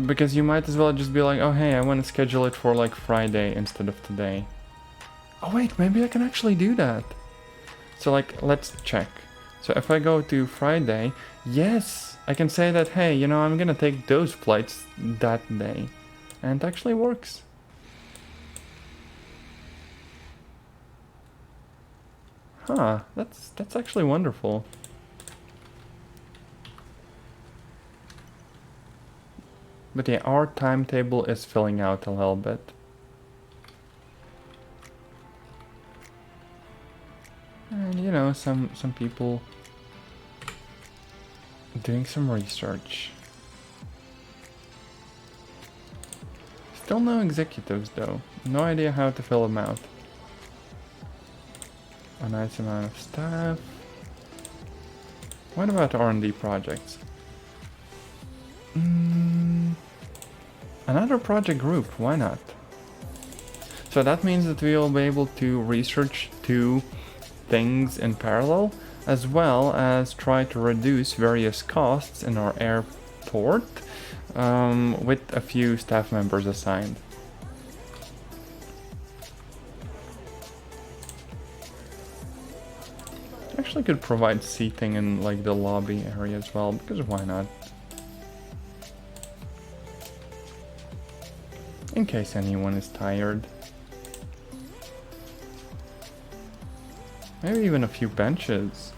Because you might as well just be like, oh hey, I want to schedule it for like Friday instead of today. Oh wait, maybe I can actually do that. So like, let's check. So if I go to Friday, yes, I can say that, hey, you know, I'm gonna take those flights that day. And it actually works. Huh, that's actually wonderful. But yeah, our timetable is filling out a little bit. And you know, some people doing some research. Still no executives though. No idea how to fill them out. A nice amount of staff. What about R&D projects? Another project group, why not? So that means that we will be able to research 2 things in parallel. as well as try to reduce various costs in our airport with a few staff members assigned. Actually could provide seating in like the lobby area as well, because why not? In case anyone is tired. Maybe even a few benches.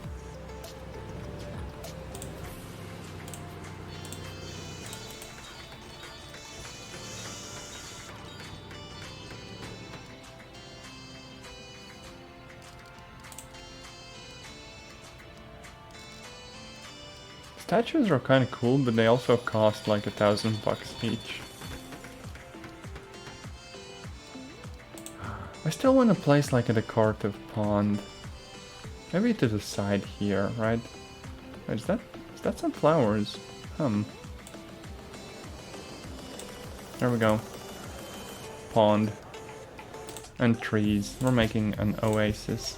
Statues are kind of cool, but they also cost like $1,000 each. I still want to place like a decorative pond. Maybe to the side here, right? Wait, is that some flowers? There we go. Pond. And trees. We're making an oasis.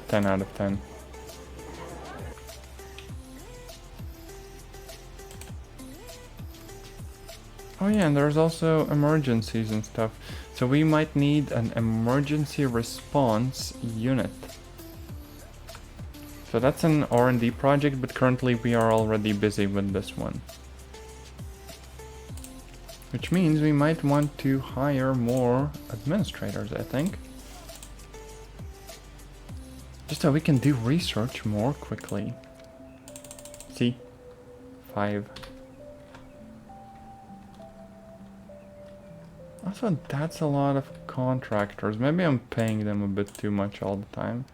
10 out of 10. Oh yeah, and there's also emergencies and stuff. So we might need an emergency response unit. So that's an R&D project, but currently we are already busy with this one. Which means we might want to hire more administrators, I think. Just so we can do research more quickly. See? 5. Also, that's a lot of contractors. Maybe I'm paying them a bit too much all the time.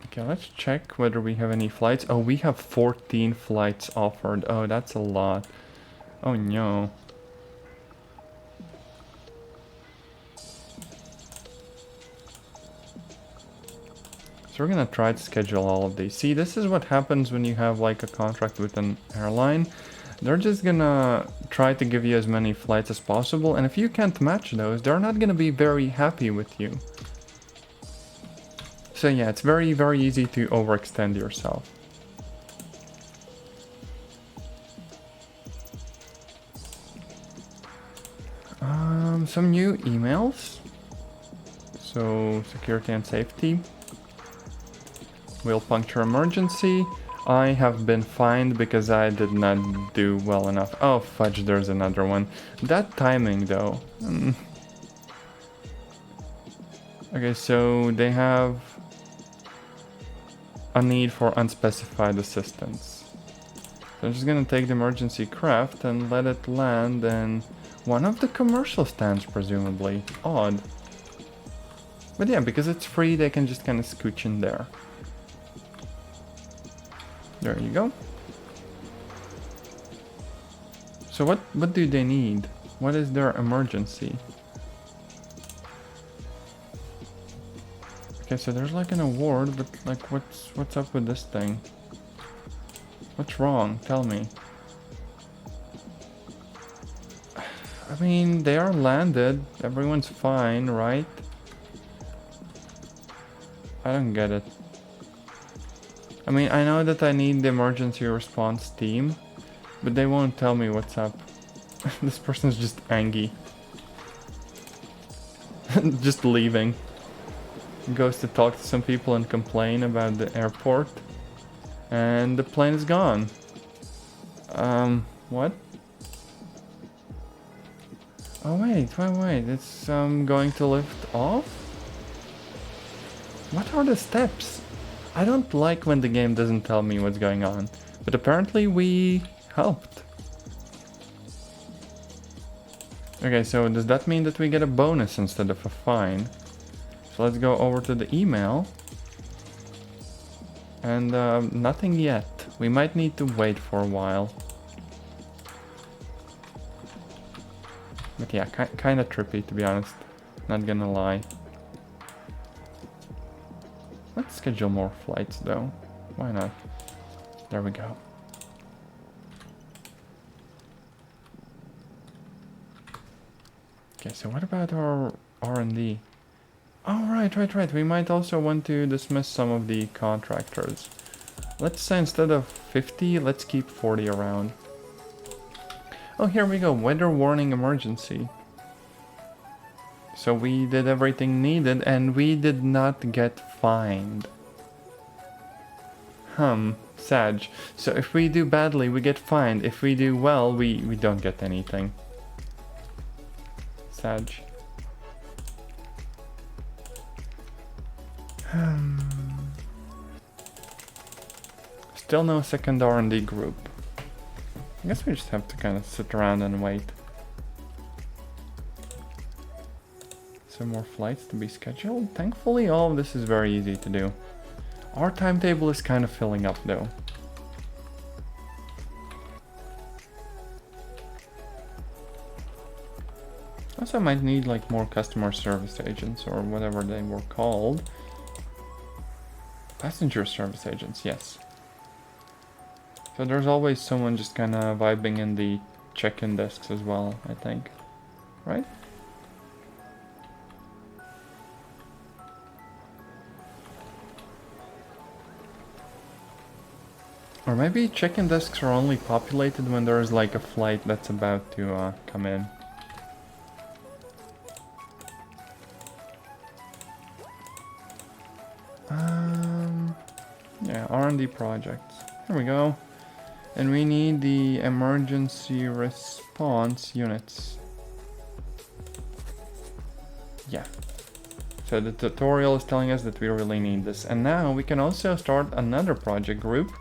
Okay, let's check whether we have any flights. Oh, we have 14 flights offered. Oh, that's a lot. Oh no. So we're gonna try to schedule all of these. See, this is what happens when you have like a contract with an airline. They're just gonna try to give you as many flights as possible, and if you can't match those, they're not gonna be very happy with you. So yeah, it's very, very easy to overextend yourself. Some new emails. So, security and safety. Wheel puncture emergency. I have been fined because I did not do well enough. Oh fudge, there's another one. That timing though. Okay, so they have a need for unspecified assistance. So I'm just gonna take the emergency craft and let it land in one of the commercial stands, presumably. Odd. But yeah, because it's free, they can just kind of scooch in there. There you go. So what do they need? What is their emergency? Okay, so there's like an award, but like what's up with this thing? What's wrong? Tell me. I mean, they are landed. Everyone's fine, right? I don't get it. I mean, I know that I need the emergency response team, but they won't tell me what's up. This person's just angry. Just leaving. Goes to talk to some people and complain about the airport. And the plane is gone. What? Oh wait, it's going to lift off? What are the steps? I don't like when the game doesn't tell me what's going on, but apparently we helped. Okay, so does that mean that we get a bonus instead of a fine? So let's go over to the email. And nothing yet. We might need to wait for a while. But yeah, kind of trippy, to be honest. Not gonna lie. Let's schedule more flights though. Why not? There we go. Okay, so what about our R&D? Oh, right. We might also want to dismiss some of the contractors. Let's say instead of 50, let's keep 40 around. Oh, here we go. Weather warning emergency. So we did everything needed and we did not get fined. Sag. So if we do badly, we get fined. If we do well, we don't get anything. Sag. Still no second R&D group. I guess we just have to kind of sit around and wait. Some more flights to be scheduled. Thankfully, all of this is very easy to do. Our timetable is kind of filling up though. Also, I might need like more customer service agents or whatever they were called. Passenger service agents, yes. So there's always someone just kind of vibing in the check-in desks as well, I think. Right? Or maybe check-in desks are only populated when there's like a flight that's about to come in. Yeah, R&D projects. Here we go. And we need the emergency response units. Yeah. So the tutorial is telling us that we really need this. And now we can also start another project group.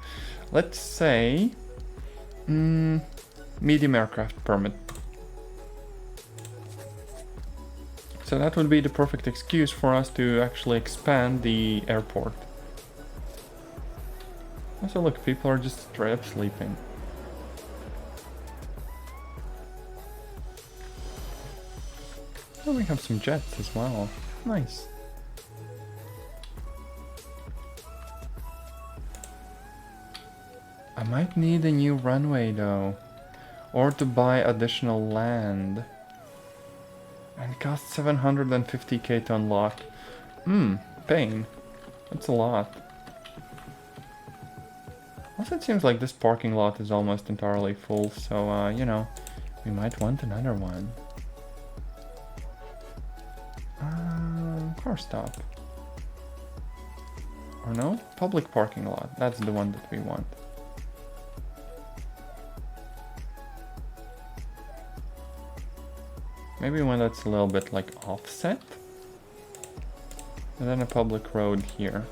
Let's say... medium aircraft permit. So that would be the perfect excuse for us to actually expand the airport. Also look, people are just straight up sleeping. Oh, we have some jets as well. Nice. I might need a new runway though. Or to buy additional land. And it costs 750k to unlock. Pain. That's a lot. Also, it seems like this parking lot is almost entirely full, so, you know, we might want another one. Car stop. Or no? Public parking lot. That's the one that we want. Maybe one that's a little bit, like, offset. And then a public road here.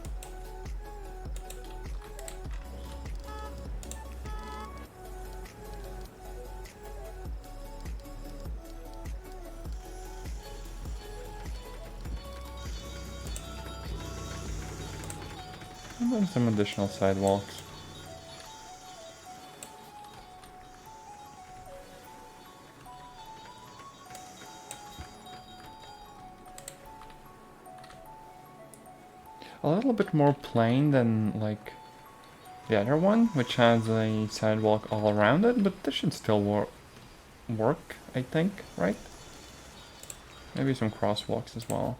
And then some additional sidewalks. A little bit more plain than like the other one, which has a sidewalk all around it, but this should still work, I think, right? Maybe some crosswalks as well.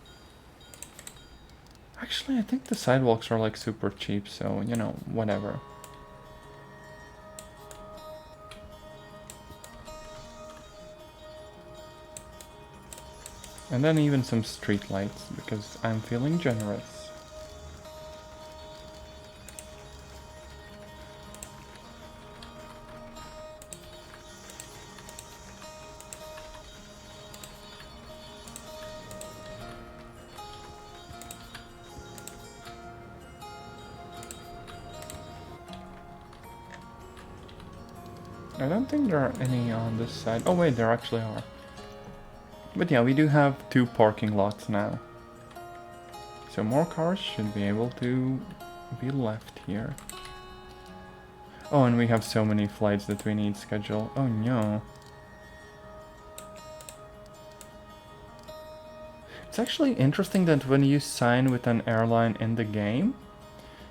Actually, I think the sidewalks are like super cheap, so, you know, whatever. And then even some street lights, because I'm feeling generous. I don't think there are any on this side. Oh wait, there actually are. But yeah, we do have 2 parking lots now. So more cars should be able to be left here. Oh, and we have so many flights that we need scheduled. Oh no. It's actually interesting that when you sign with an airline in the game,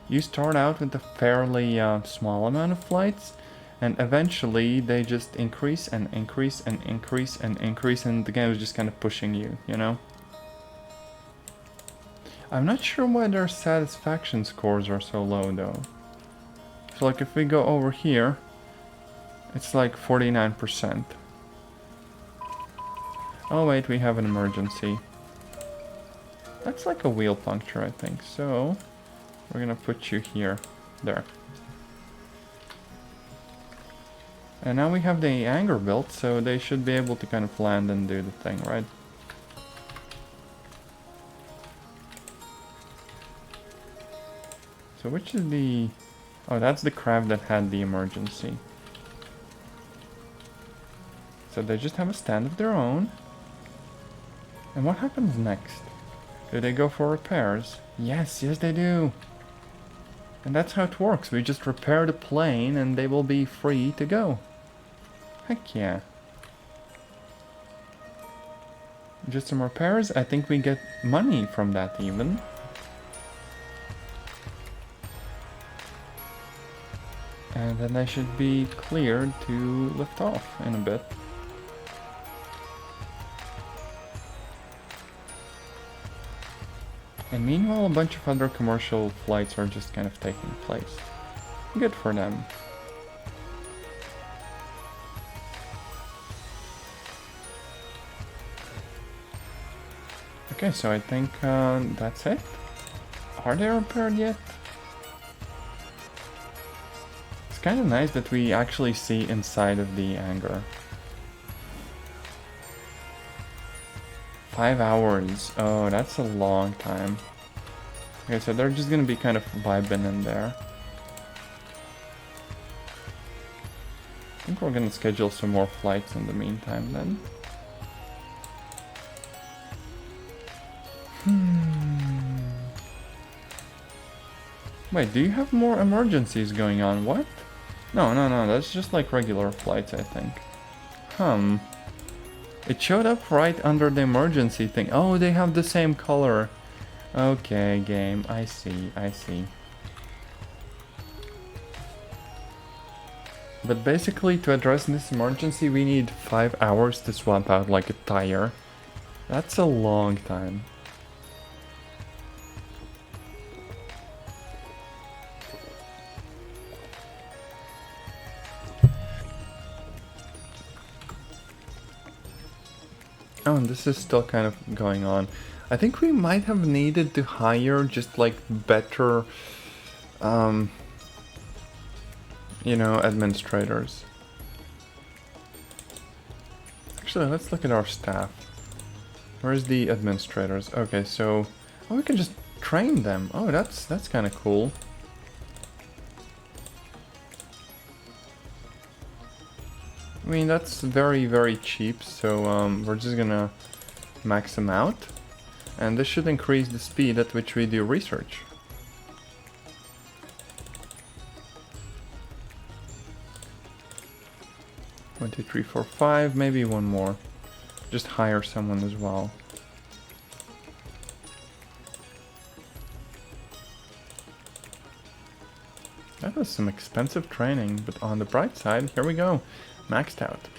you start out with a fairly small amount of flights. and eventually they just increase and increase and increase and increase, and the game is just kind of pushing you, you know? I'm not sure why their satisfaction scores are so low though. So like if we go over here, it's like 49%. Oh wait, we have an emergency. That's like a wheel puncture, I think. So we're gonna put you here. There. And now we have the anger built, so they should be able to kind of land and do the thing, right? So which is the... Oh, that's the crab that had the emergency. So they just have a stand of their own. And what happens next? Do they go for repairs? Yes, yes they do. And that's how it works. We just repair the plane and they will be free to go. Heck yeah. Just some repairs. I think we get money from that even. And then they should be cleared to lift off in a bit. And meanwhile, a bunch of other commercial flights are just kind of taking place. Good for them. Okay, so I think that's it. Are they repaired yet? It's kind of nice that we actually see inside of the hangar. 5 hours. Oh, that's a long time. Okay, so they're just gonna be kind of vibing in there. I think we're gonna schedule some more flights in the meantime then. Wait, do you have more emergencies going on? What? No, that's just like regular flights, I think. It showed up right under the emergency thing. Oh, they have the same color. Okay, game, I see. But basically, to address this emergency, we need 5 hours to swap out like a tire. That's a long time. Oh, and this is still kind of going on. I think we might have needed to hire just like better, you know, administrators. Actually, let's look at our staff. Where's the administrators? Okay, so we can just train them. Oh, that's kind of cool. I mean, that's very, very cheap, so we're just gonna max them out. And this should increase the speed at which we do research. One, two, three, four, five, maybe one more. Just hire someone as well. That was some expensive training, but on the bright side, here we go. Maxed out.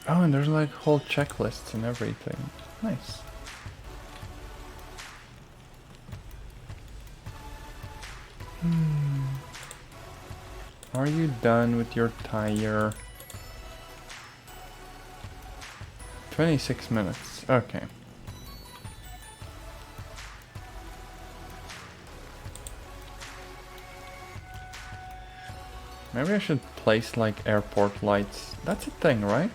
Oh, and there's like whole checklists and everything. Nice. Are you done with your tire? 26 minutes. Okay. Maybe I should place like airport lights. That's a thing, right?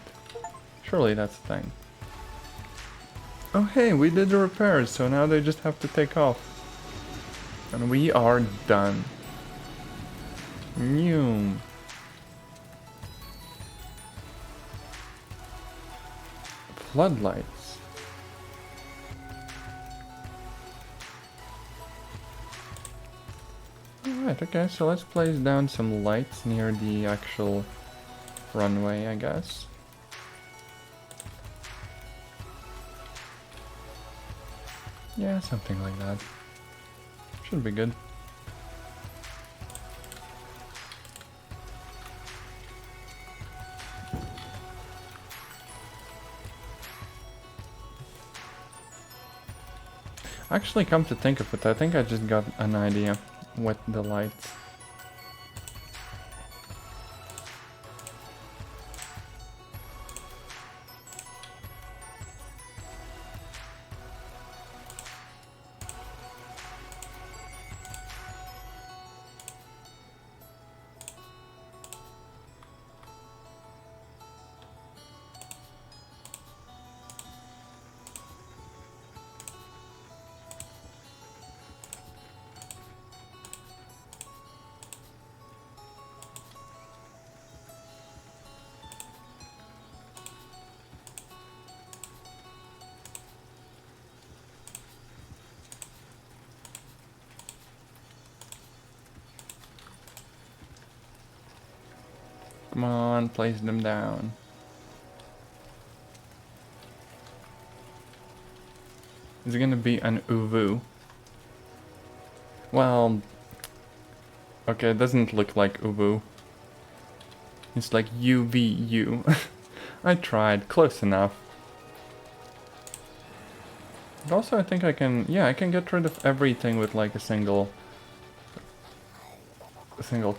Surely that's a thing. Oh hey, we did the repairs, so now they just have to take off. And we are done. New. Floodlights. Alright, okay, so let's place down some lights near the actual runway, I guess. Yeah, something like that. Should be good. Actually, come to think of it, I think I just got an idea with the lights. Come on, place them down. Is it gonna be an uvu? Well, okay, it doesn't look like uvu. It's like UVU. I tried, close enough. But also I think I can, yeah, I can get rid of everything with like a single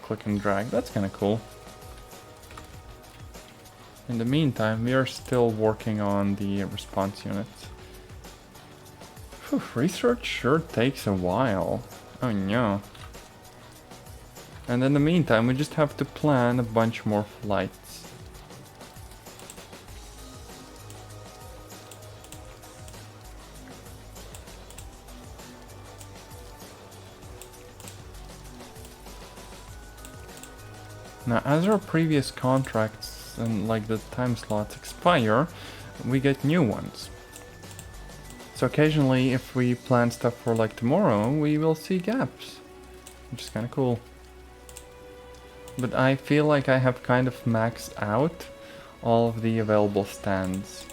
click and drag. That's kind of cool. In the meantime, we are still working on the response units. Whew, research sure takes a while. Oh no. And in the meantime, we just have to plan a bunch more flights. Now, as our previous contracts and like the time slots expire, we get new ones. So occasionally, if we plan stuff for like tomorrow, we will see gaps, which is kind of cool. But I feel like I have kind of maxed out all of the available stands.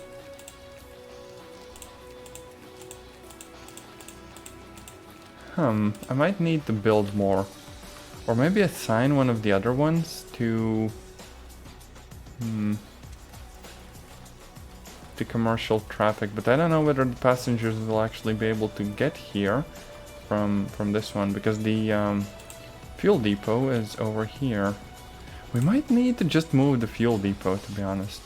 I might need to build more. Or maybe assign one of the other ones to commercial traffic, but I don't know whether the passengers will actually be able to get here from this one, because the fuel depot is over here. We might need to just move the fuel depot, to be honest.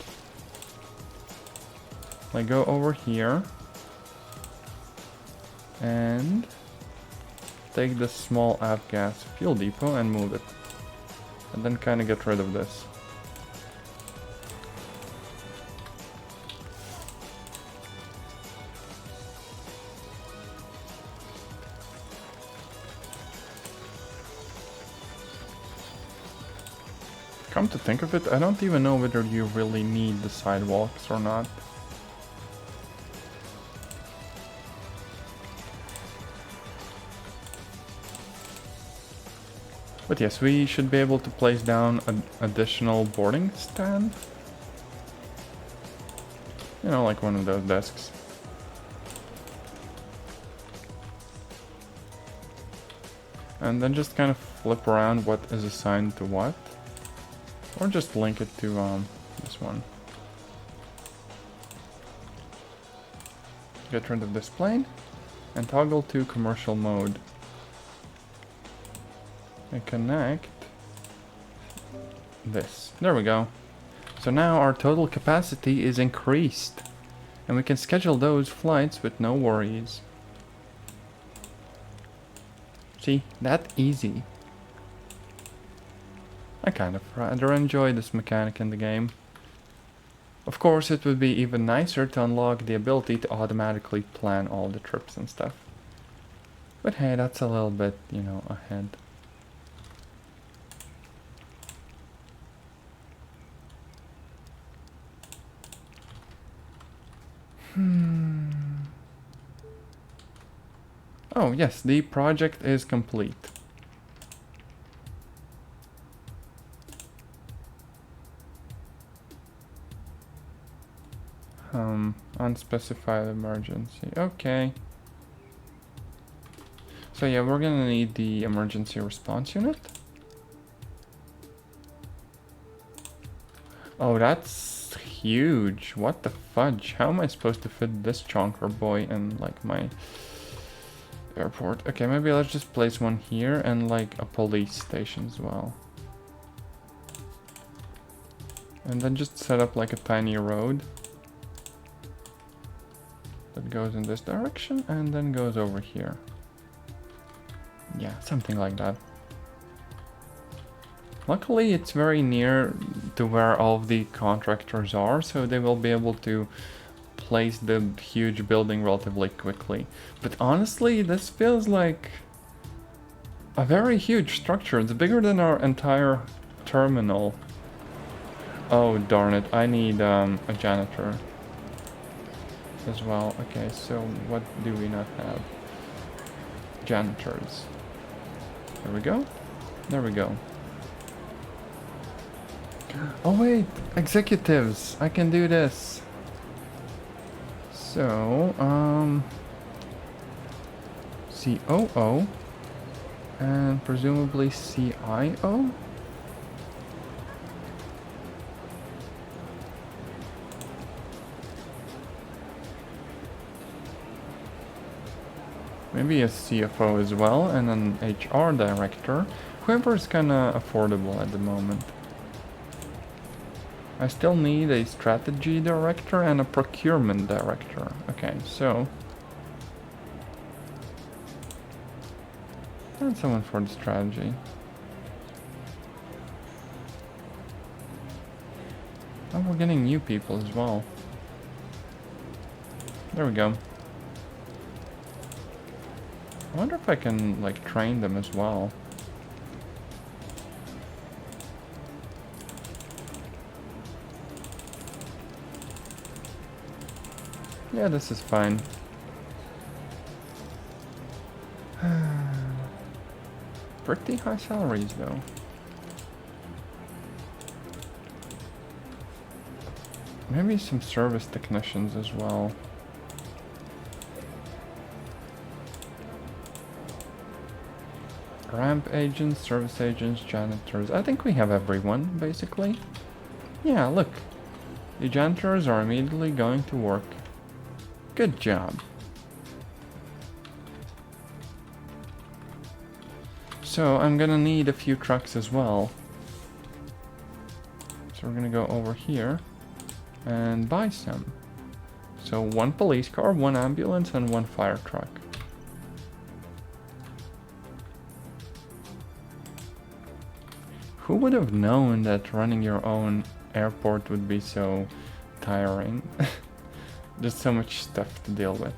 Like go over here and take the small avgas fuel depot and move it. And then kind of get rid of this. Come to think of it, I don't even know whether you really need the sidewalks or not. But yes, we should be able to place down an additional boarding stand. You know, like one of those desks. And then just kind of flip around what is assigned to what. Or just link it to this one. Get rid of this plane and toggle to commercial mode. And connect this. There we go. So now our total capacity is increased. And we can schedule those flights with no worries. See, that easy. I kind of rather enjoy this mechanic in the game. Of course, it would be even nicer to unlock the ability to automatically plan all the trips and stuff. But hey, that's a little bit, you know, ahead. Oh yes, the project is complete. Unspecified emergency. Okay. So yeah, we're gonna need the emergency response unit. Oh, that's huge. What the fudge? How am I supposed to fit this chonker boy in like my airport. Okay, maybe let's just place one here and like a police station as well. And then just set up like a tiny road that goes in this direction and then goes over here. Yeah, something like that. Luckily, it's very near to where all of the contractors are, so they will be able to place the huge building relatively quickly. But honestly, this feels like a very huge structure. It's bigger than our entire terminal. Oh, darn it. I need a janitor as well. Okay, so what do we not have? Janitors. There we go. There we go. Oh wait, executives. I can do this. So, COO and presumably CIO. Maybe a CFO as well, and an HR director. Whoever is kinda affordable at the moment. I still need a strategy director and a procurement director. Okay, so... and someone for the strategy. Oh, we're getting new people as well. There we go. I wonder if I can, like, train them as well. Yeah, this is fine. Pretty high salaries, though. Maybe some service technicians as well. Ramp agents, service agents, janitors. I think we have everyone, basically. Yeah, look. The janitors are immediately going to work. Good job. So I'm gonna need a few trucks as well. So we're gonna go over here and buy some. So one police car, one ambulance, and one fire truck. Who would have known that running your own airport would be so tiring? Just so much stuff to deal with.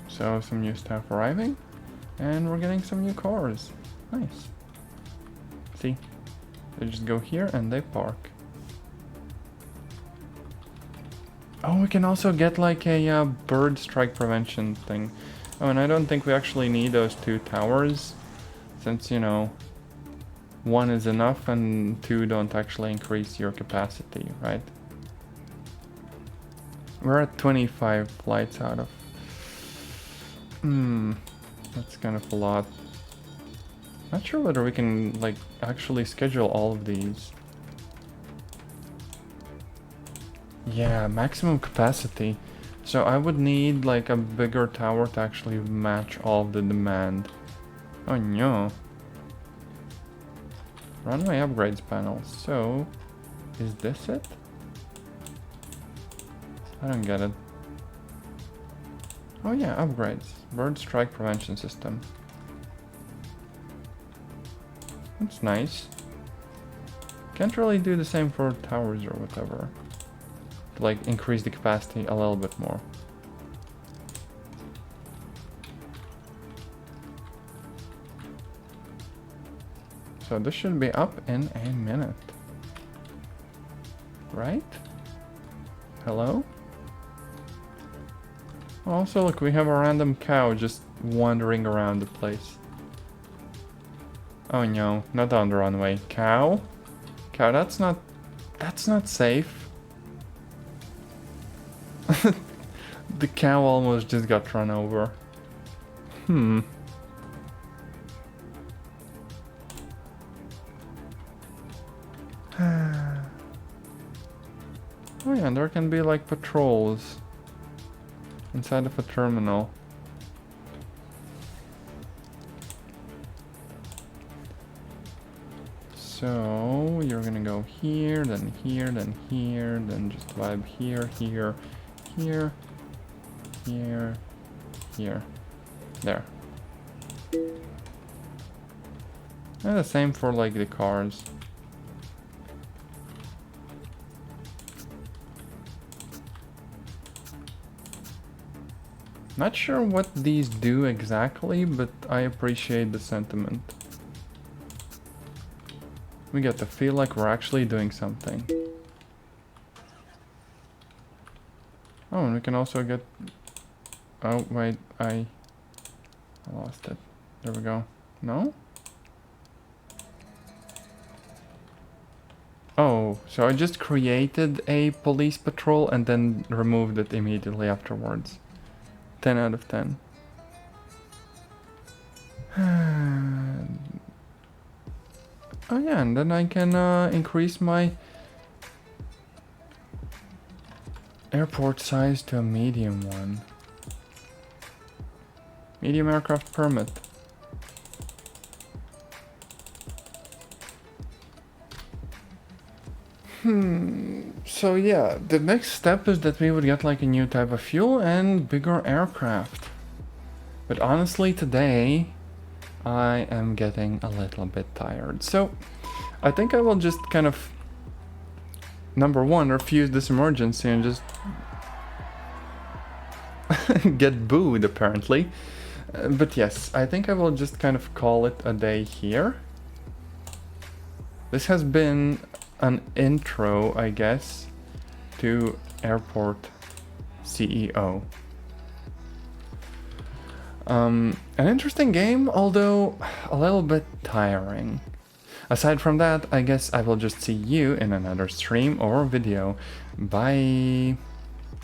So some new staff arriving, and we're getting some new cars. Nice. See, they just go here and they park. Oh, we can also get like a bird strike prevention thing. Oh, and I don't think we actually need those 2 towers, since, you know, 1 is enough and 2 don't actually increase your capacity, right? We're at 25 flights out of... that's kind of a lot. Not sure whether we can, like, actually schedule all of these. Yeah, maximum capacity. So I would need, like, a bigger tower to actually match all of the demand. Oh no. Runway upgrades panel. So, is this it? I don't get it. Oh yeah, upgrades. Bird strike prevention system. That's nice. Can't really do the same for towers or whatever. To, like, increase the capacity a little bit more. So this should be up in a minute. Right? Hello? Also, look, we have a random cow just wandering around the place. Oh no, not on the runway. Cow? Cow, that's not safe. The cow almost just got run over. Oh yeah, and there can be like patrols inside of a terminal. So you're gonna go here, then here, then here, then just vibe here, here, here, here, here, there. And the same for like the cars. Not sure what these do exactly, but I appreciate the sentiment. We get to feel like we're actually doing something. Oh, and we can also get... Oh, wait, I lost it. There we go. No? Oh, so I just created a police patrol and then removed it immediately afterwards. 10 out of 10. Oh yeah, and then I can increase my airport size to a medium one. Medium aircraft permit. So yeah, the next step is that we would get like a new type of fuel and bigger aircraft. But honestly, today I am getting a little bit tired. So I think I will just kind of, number one, refuse this emergency and just get booed apparently. But yes, I think I will just kind of call it a day here. This has been an intro, I guess, to Airport CEO. An interesting game, although a little bit tiring. Aside from that, I guess I will just see you in another stream or video. Bye!